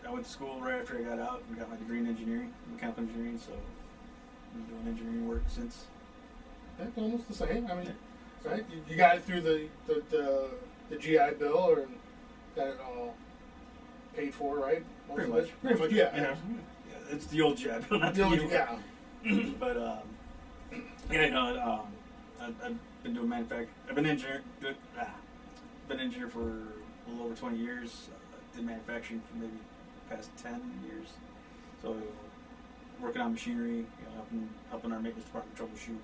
I went to school right after I got out and got my degree in engineering, mechanical engineering. So I've been doing engineering work since. That's almost the same. I mean, right? You got it through the GI Bill, or got it all paid for, right? Most Pretty of it? much. Pretty much, yeah. Yeah, it's the old jab, not The old- new. yeah. But I've been doing manufacturing. I've been engineer. Been engineer for a little over 20 years. Did manufacturing for maybe past 10 years. So working on machinery, helping our maintenance department troubleshoot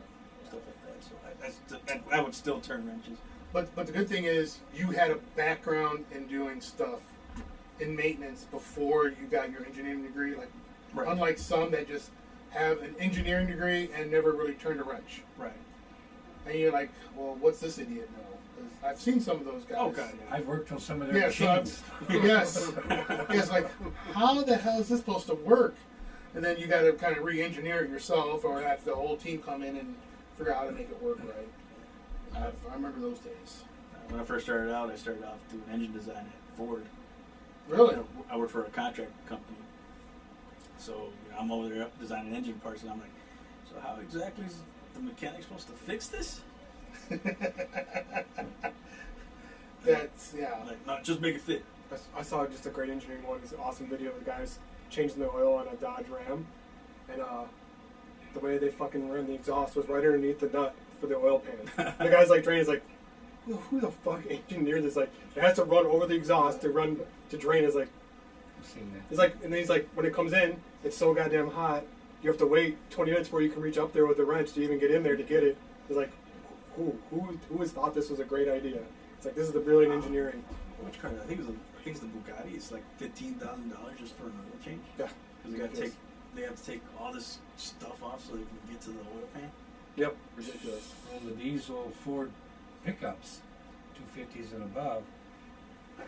stuff like that. So I would still turn wrenches. But the good thing is you had a background in doing stuff in maintenance before you got your engineering degree. Like Right. unlike some that just have an engineering degree and never really turned a wrench. Right. And you're like, well, what's this idiot know? 'Cause I've seen some of those guys. Oh God. Yeah. I've worked on some of their Yeah, so machines. yes, like how the hell is this supposed to work? And then you got to kind of re-engineer it yourself, or have the whole team come in and figure out how to make it work right. I remember those days. When I first started out, I started off doing engine design at Ford. Really? I worked for a contract company. So I'm over there designing engine parts, and I'm like, so how exactly is the mechanic supposed to fix this? That's, yeah. Like, no, just make it fit. I saw just a great engineering one. It's an awesome video of the guys changing the oil on a Dodge Ram, and the way they fucking ran the exhaust was right underneath the nut for the oil pan. And the guy's like draining, is like, who the fuck engineered this? Like, it has to run over the exhaust to drain. Is like, I've seen that. it's like, and then he's like, when it comes in, it's so goddamn hot. You have to wait 20 minutes before you can reach up there with the wrench to even get in there to get it. It's like, who has thought this was a great idea? It's like, this is the brilliant engineering. Which car? I think it's the Bugatti. It's like $15,000 just for an oil change. Yeah. Because they have to take all this stuff off so they can get to the oil pan. Yep. Ridiculous. On the diesel Ford pickups, 250s and above,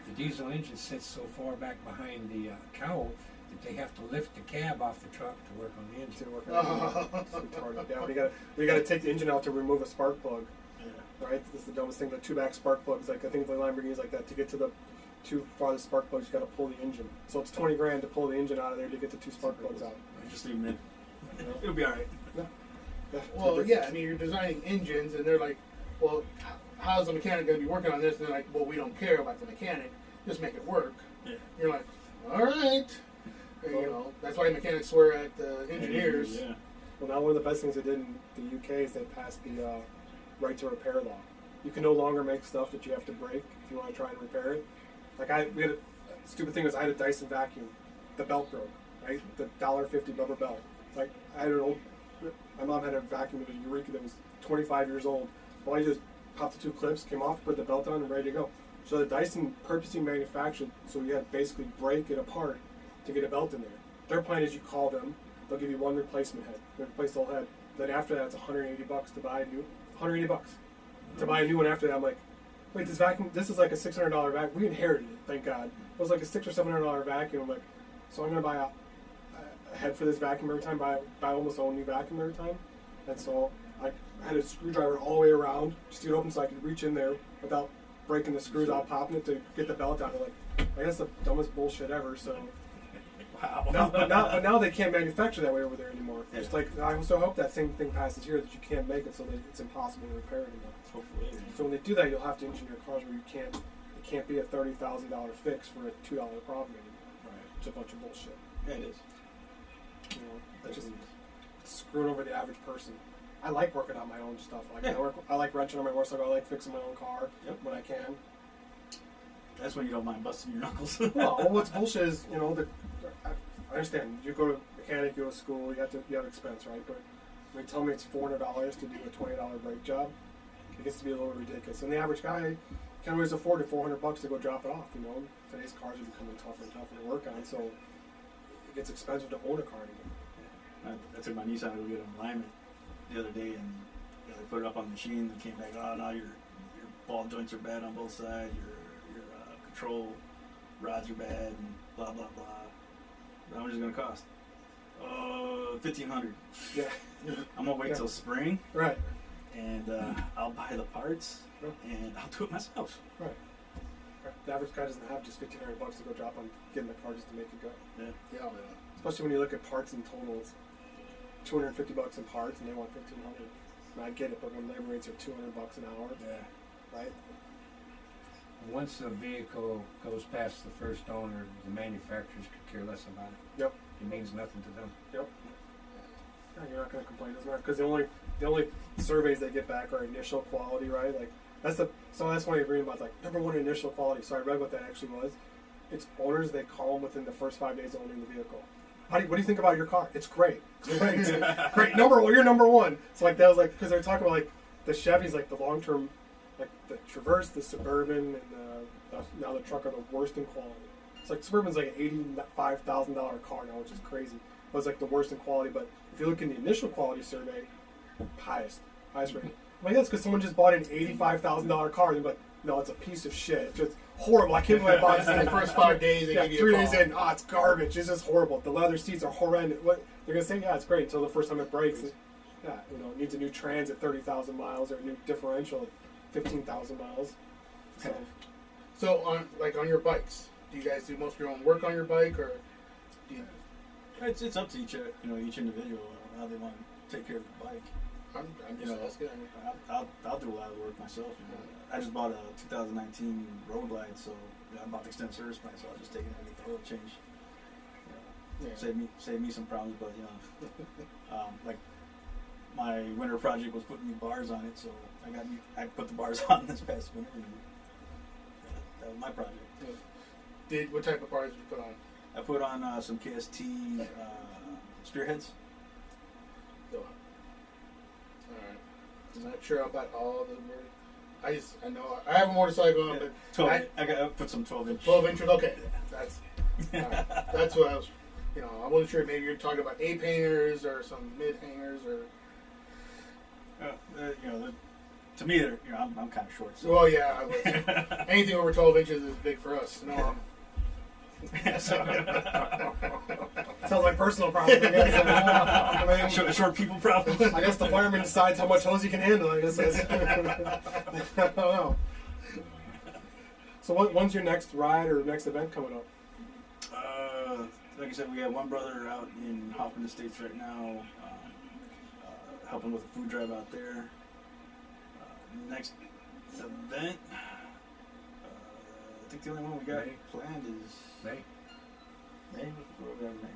the diesel engine sits so far back behind the cowl that they have to lift the cab off the truck to work on the engine. To work on it. It's retarded. Yeah, we got to take the engine out to remove a spark plug. Yeah. Right? This is the dumbest thing. The two-back spark plugs, like I think the Lamborghini is like that. To get to the two farthest spark plugs, you got to pull the engine. So it's $20,000 to pull the engine out of there to get the two spark plugs out. Just leave them in. It'll be all right. Yeah, Well, yeah, I mean, you're designing engines, and they're like, well, how's the mechanic going to be working on this? And they're like, well, we don't care about the mechanic. Just make it work. Yeah. You're like, all right. And, you know, that's why mechanics swear at engineers. Yeah. Well, now one of the best things they did in the UK is they passed the right to repair law. You can no longer make stuff that you have to break if you want to try and repair it. Like we had a stupid thing was I had a Dyson vacuum. The belt broke, right? The $1.50 rubber belt. Like I had an old, my mom had a vacuum that was Eureka that was 25 years old. Well, I just popped the two clips, came off, put the belt on, and ready to go. So the Dyson purposely manufactured, so you had to basically break it apart to get a belt in there. Their plan is you call them, they'll give you one replacement head. They replace the whole head. Then after that, it's $180 to buy a new, $180 to buy a new one. After that, I'm like, wait, this vacuum, this is like a $600 vacuum. We inherited it, thank God. It was like a $600 or $700 vacuum. I'm like, so I'm gonna buy a head for this vacuum every time, buy almost a whole new vacuum every time. And so I had a screwdriver all the way around just to get open so I could reach in there without breaking the screws out, popping it to get the belt out. Like, I guess the dumbest bullshit ever. So, wow. But now they can't manufacture that way over there anymore. Yeah. Just like I also hope that same thing passes here, that you can't make it so that it's impossible to repair it anymore. Hopefully. So when they do that, you'll have to engineer cars where it can't be a $30,000 fix for a $2 problem anymore. Right. It's a bunch of bullshit. Yeah, it is. You know, that's just screwing over the average person. I like working on my own stuff. Like Yeah. I like wrenching on my motorcycle. I like fixing my own car when I can. That's when you don't mind busting your knuckles. Well, what's bullshit is, you know, I understand. You go to mechanic, you go to school, you have expense, right? But when you tell me it's $400 to do a $20 brake job, it gets to be a little ridiculous. And the average guy can't always afford it $400 to go drop it off. You know, today's cars are becoming tougher and tougher to work on, so it gets expensive to own a car anymore. I took my Nissan to go get an alignment the other day, and they put it up on the machine and came back, oh, now your ball joints are bad on both sides, your control rods are bad, and blah, blah, blah. How much is it going to cost? $1,500. Yeah. I'm going to wait till spring, Right. and I'll buy the parts, and I'll do it myself. Right. The average guy doesn't have just $1,500 to go drop on getting the car just to make it go. Yeah. Yeah, Especially when you look at parts in total, it's $250 in parts, and they want $1,500. I get it, but when labor rates are $200 an hour, Yeah. right? Once a vehicle goes past the first owner, the manufacturers could care less about it. Yep. It means nothing to them. Yep. Yeah, you're not going to complain, doesn't matter, because the only surveys they get back are initial quality, right? Like that's why you're reading about like #1 initial quality. So I read what that actually was. It's owners, they call them within the first 5 days of owning the vehicle. What do you think about your car? It's great. It's great. Great. You're number one. So like that was like, because they were talking about like the Chevys, like the long term, like the Traverse, the Suburban, and now the truck are the worst in quality. It's like Suburban's like an $85,000 car now, which is crazy. But it's like the worst in quality. But if you look in the initial quality survey, highest rating. I'm like, that's because someone just bought an $85,000 car. And they're like, no, it's a piece of shit. It's just horrible. I can't believe I bought this in the first 5 days, they give you 3 a days call. in, it's garbage. It's just horrible. The leather seats are horrendous. What they're gonna say? Yeah, it's great until the first time it breaks. It needs a new trans at 30,000 miles or a new differential. 15,000 miles. So, So on your bikes, do you guys do most of your own work on your bike, or do you? It's up to each individual how they want to take care of the bike. I'm just asking. I'll do a lot of the work myself. I just bought a 2019 Road Glide, so I'm about to extend service plan, so I'll just take it and get the oil change. Save me some problems, but like my winter project was putting new bars on it, so I put the bars on this past winter, and that was my project. What type of bars did you put on? I put on some KST spearheads. Alright. I'm not sure about all the words. I know I have a motorcycle on, but 12. I put some 12-inch. 12 inches. Okay, that's that's what I was. I wasn't sure. Maybe you're talking about ape hangers or some mid hangers, or to me, I'm kind of short. So. Well, yeah. Anything over 12 inches is big for us. sounds like personal problems. I guess. Short people problems. I guess the fireman decides how much hose he can handle. I guess that's. I don't know. So, when's your next ride or next event coming up? Like I said, we have one brother out in Hoffman Estates right now, helping with a food drive out there. Next event, I think the only one we got planned is May. May? What we have in May?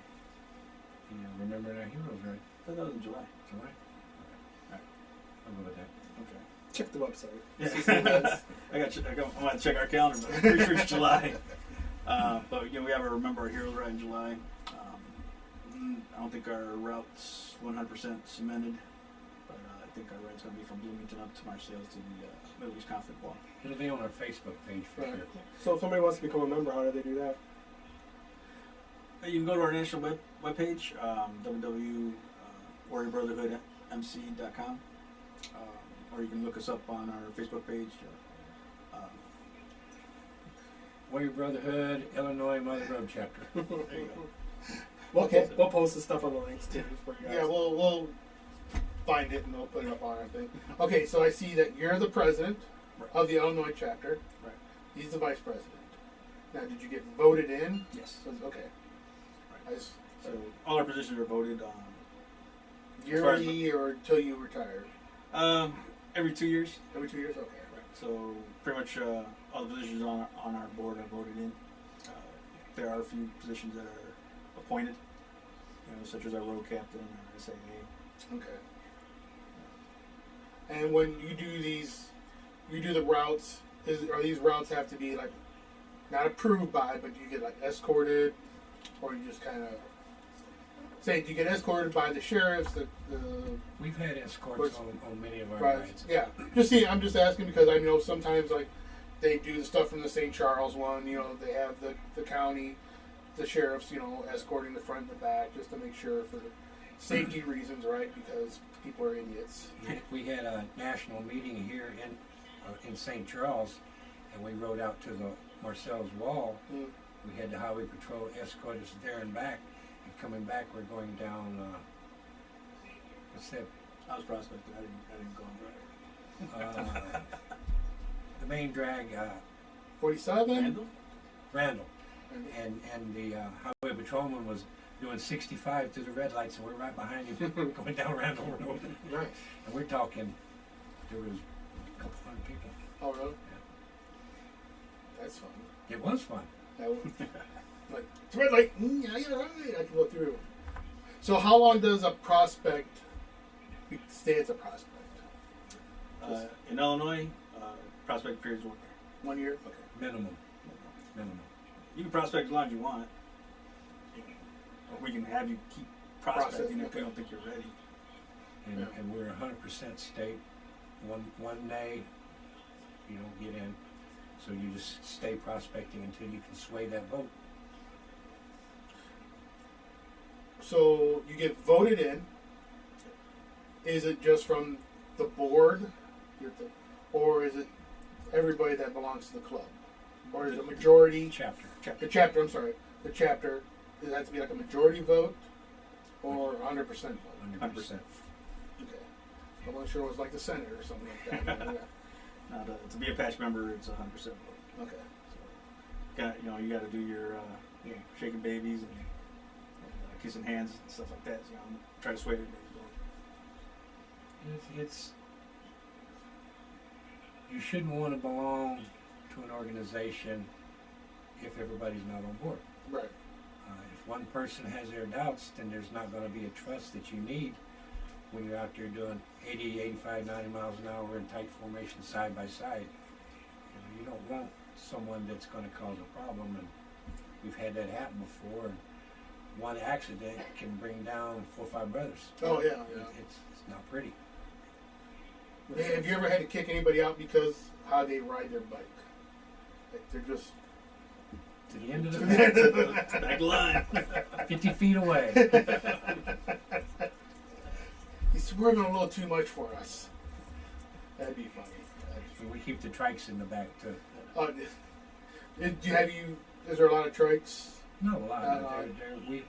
You remember our heroes, right? I thought that was in July. July? Alright. I'll go with that. Okay. Check the website. Yeah. I'm going to check our calendar, but I'm pretty sure it's July. But we have a Remember Our Heroes ride in July. I don't think our route's 100% cemented, but I think our ride's going to be from Bloomington up to Marseilles to the Middle East Conflict Wall. It'll be on our Facebook page for sure. So if somebody wants to become a member, how do they do that? You can go to our national webpage, www.warriorbrotherhoodmc.com, or you can look us up on our Facebook page. Warrior Brotherhood, Illinois Mother Road Chapter. There you go. We'll post the stuff on the links too for you guys. Yeah, we'll find it and we'll put it up on our thing. Okay, so I see that you're the president of the Illinois chapter. Right. He's the vice president. Now, did you get voted in? Yes. Okay. Right. So all our positions are voted yearly or until you retire? every 2 years. Every 2 years? Okay. Right. So pretty much all the positions on our board are voted in. There are a few positions that are appointed, such as our road captain or SAA. Okay. And when you do the routes, are these routes have to be like not approved by, but do you get like escorted, or you just kind of say, do you get escorted by the sheriffs? We've had escorts on many of our right. rides. Yeah. I'm just asking because I know sometimes like they do the stuff from the St. Charles one. They have the county, the sheriffs, escorting the front and the back just to make sure for safety reasons, right? Because people are idiots. We had a national meeting here in St. Charles, and we rode out to the Marseilles Wall. Mm. We had the highway patrol escort us there and back. And coming back, we're going down. What's that? I was prospecting. I didn't go on right. The main drag. 47. Randall. And the highway patrolman was doing 65 through the red lights, and we're right behind him going down Randall Road. Nice. And we're talking, there was a couple hundred people. Oh, really? Yeah. That's fun. It was fun. That was, like, it's red light. Yeah, right. I can go through. So how long does a prospect stay as a prospect? In Illinois, prospect period's 1 year. 1 year? Okay. Minimum. You can prospect as long as you want. Or we can have you keep prospecting if we don't think you're ready. And we're 100% state. One day you don't get in, so you just stay prospecting until you can sway that vote. So you get voted in. Is it just from the board, or is it everybody that belongs to the club, or is it a majority? Chapter. The chapter. I'm sorry. The chapter. Does it have to be like a majority vote, or 100% vote? 100%. Okay. I wasn't sure it was like the Senate or something like that. Now to be a patch member, it's 100% vote. Okay. So, you got to do your shaking babies and kissing hands and stuff like that. So, I'm trying to sway everybody's vote. It's you shouldn't want to belong to an organization if everybody's not on board. Right. If one person has their doubts, then there's not going to be a trust that you need when you're out there doing 80, 85, 90 miles an hour in tight formation side by side. You don't want someone that's going to cause a problem, and we've had that happen before. And one accident can bring down 4 or 5 brothers. Oh yeah. It's not pretty. Hey, have you ever had to kick anybody out because how they ride their bike? Like they're just To the end of the Back line. 50 feet away. He's swerving a little too much for us. That'd be funny. We keep the trikes in the back too. Is there a lot of trikes? Not a lot.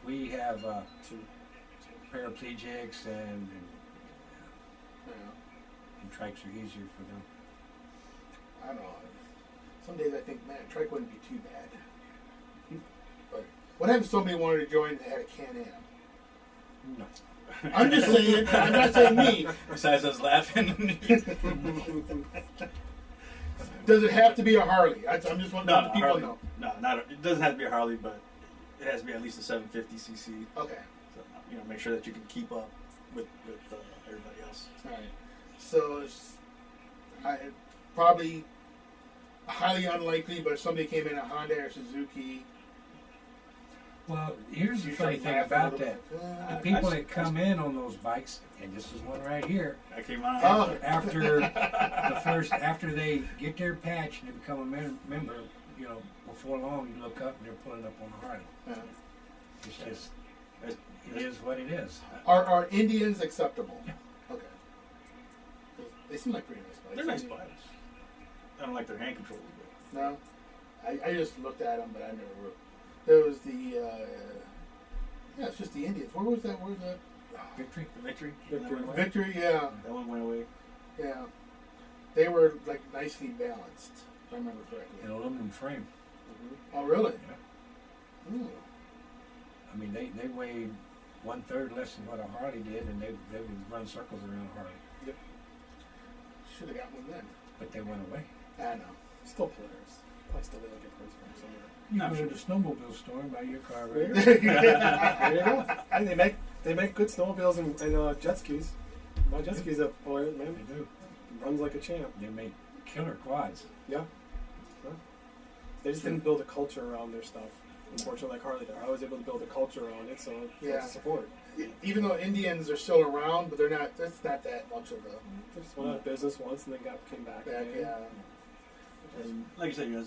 We have paraplegics and trikes are easier for them. I don't know. Some days I think, man, a trike wouldn't be too bad. But what happens if somebody wanted to join and they had a Can-Am? No. I'm just saying. I'm not saying me. Besides us laughing. Does it have to be a Harley? I'm just wanting to let people know. No, it doesn't have to be a Harley, but it has to be at least a 750cc. Okay. So, make sure that you can keep up with everybody else. All right. So probably highly unlikely, but if somebody came in a Honda or Suzuki. Well, here's the funny thing about that. The people that come in on those bikes, and this is one right here. I came on. After they get their patch and they become a member, before long you look up and they're pulling up on a Harley. It's just, it is what it is. Are Indians acceptable? Yeah. Okay. They seem like pretty nice bikes. They're nice bikes. I don't like their hand controls. But. No, I just looked at them, but I never. There was it's just the Indians. Where was that? Victory. Victory, yeah. That one went away. Yeah. They were like nicely balanced, if I remember correctly. An aluminum frame. Mm-hmm. Oh, really? Yeah. Ooh. I mean, they weighed 1/3 less than what a Harley did, and they would run circles around a Harley. Yep. Should have got one then. But they went away. I know. Still Polaris. Probably still be looking for some somewhere. You go to the snowmobile store and buy your car right There you go. And they make good snowmobiles and jet skis. My jet skis up Polaris, man. They do. Runs like a champ. They make killer quads. Yeah. They just didn't build a culture around their stuff. Unfortunately, like Harley did. I was able to build a culture around it, so it's support. Even though Indians are still around, but they're not. That's not that much of a. They just went out of business once and then came back. Yeah. And like you said, the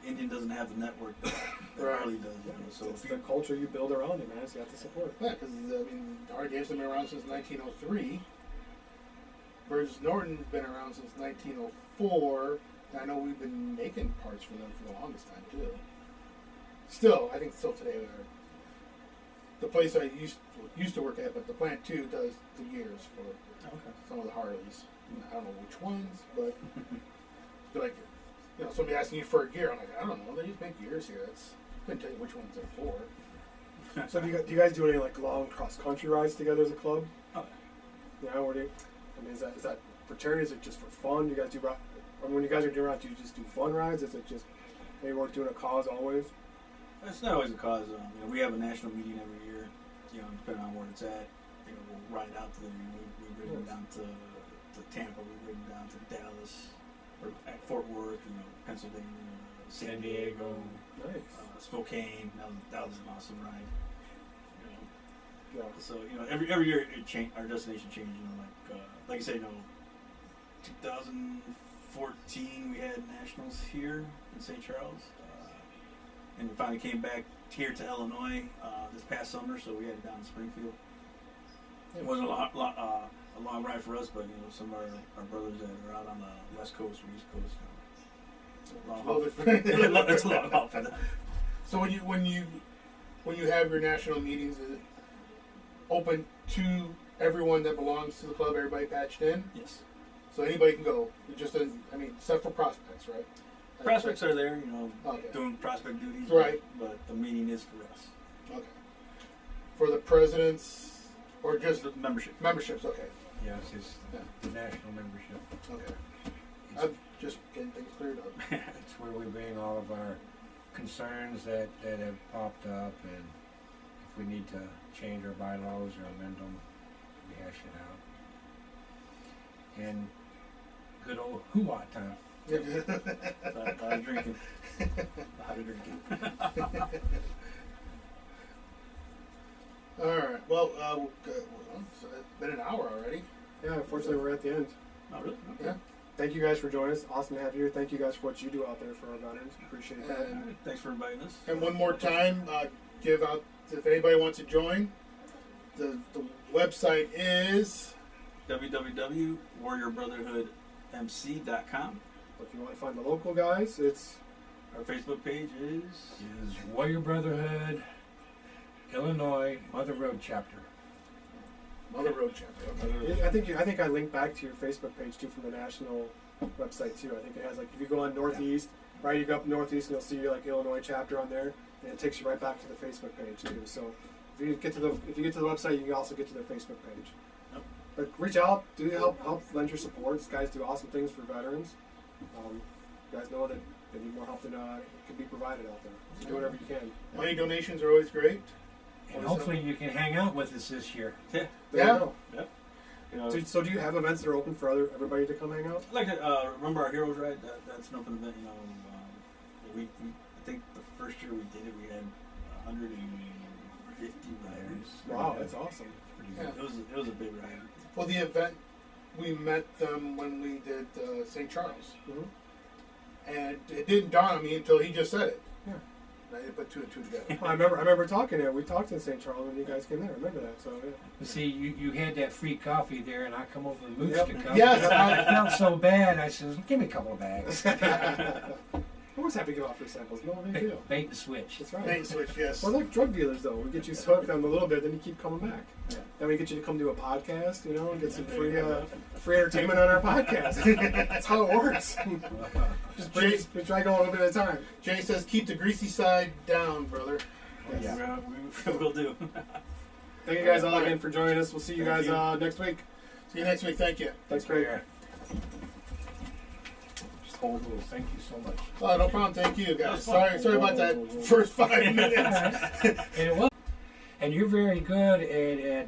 Indian doesn't have the network that Harley does. So it's the culture you build around it, man. So you have to support. Yeah, because Harley Davidson been around since 1903. Burgess Norton's been around since 1904. And I know we've been making parts for them for the longest time too. I think today the place I used to work at, but the plant too does the gears for some of the Harleys. I don't know which ones, but like somebody asking you for a gear, I'm like, I don't know. They just make gears here. I couldn't tell you which ones they're for. So do you guys do any like long cross country rides together as a club? Oh. Yeah, is that for charity? Is it just for fun? Do you guys do? When you guys are doing rides, do you just do fun rides? Is it just maybe we're doing a cause always? It's not always a cause. We have a national meeting every year. Depending on where it's at, we'll ride out to we've ridden down to Tampa. We've ridden down to Dallas or at Fort Worth. Pennsylvania, San Diego, nice. Spokane. That was an awesome ride. Yeah. So every year our destination changes. Like you say, 2014 we had nationals here in St. Charles, and we finally came back here to Illinois this past summer. So we had it down in Springfield. It wasn't a long ride for us, but some of our brothers that are out on the West Coast or East Coast. It's a long haul for them. So when you have your national meetings, is it open to everyone that belongs to the club? Everybody patched in? Yes. So anybody can go. It just except for prospects, right? Prospects are there, Okay. doing prospect duties. Right. But the meeting is for us. Okay. For the presidents, or just The membership. memberships, okay. Yes, it's the national membership. Okay. It's, I'm just getting things cleared up. it's where we bring all of our concerns that have popped up, and if we need to change our bylaws or amend them, we hash it out. And good old hoo-wah time. A lot of drinking. A lot of drinking. All right. Well, it's been an hour already. Yeah, unfortunately, we're at the end. Oh, really? Okay. Yeah. Thank you guys for joining us. Awesome to have you here. Thank you guys for what you do out there for our veterans. Appreciate that. And, Thanks for inviting us. and one more time, give out if anybody wants to join. The website is www.warriorbrotherhoodmc.com. If you want to find the local guys, it's Our Facebook page is Warrior Brotherhood, Illinois, Mother Road Chapter. Mother Road Chapter. Okay. I think I linked back to your Facebook page too from the national website too. I think it has like if you go on Northeast, right? You go up Northeast and you'll see your like Illinois chapter on there, and it takes you right back to the Facebook page too. So if you get to the website, you can also get to their Facebook page. Yep. But reach out, do help lend your support. These guys do awesome things for veterans. You guys know that they need more help than can be provided out there. So do whatever you can. Money donations are always great. And hopefully you can hang out with us this year. yeah. There Yeah. you go. Yep. So do you have events that are open for everybody to come hang out? Like remember our Heroes Ride? That's an open event. We I think the first year we did it, we had 150 riders. Wow, that's awesome. Pretty Yeah. good. It was a big ride. Well, the event, we met them when we did St. Charles. Mhm. And it didn't dawn on me until he just said it. Yeah. I didn't put two and two together. I remember talking there. We talked in St. Charles when you guys came there. I remember that. So yeah. You see, you had that free coffee there, and I come over and Mooch Yep. to come. Yes, I felt so bad. I says, give me a couple of bags. I always have to give out free samples. No big deal. Bait and switch. That's right. Main switch, yes. We're like drug dealers, though. We get you hooked on a little bit, then you keep coming back. Yeah. Then we get you to come do a podcast, and get some free entertainment on our podcast. That's how it works. Just we try going a little bit at a time. Jay says, keep the greasy side down, brother. Yes. Yeah. We will do. Thank you guys all again for joining us. We'll see you Thank guys you. next week. See you next week. Thank you. Thanks, Craig. Just hold those. Thank you so much. Oh, no problem. Thank you, guys. Sorry about that Whoa. first 5 minutes. And it was. And you're very good at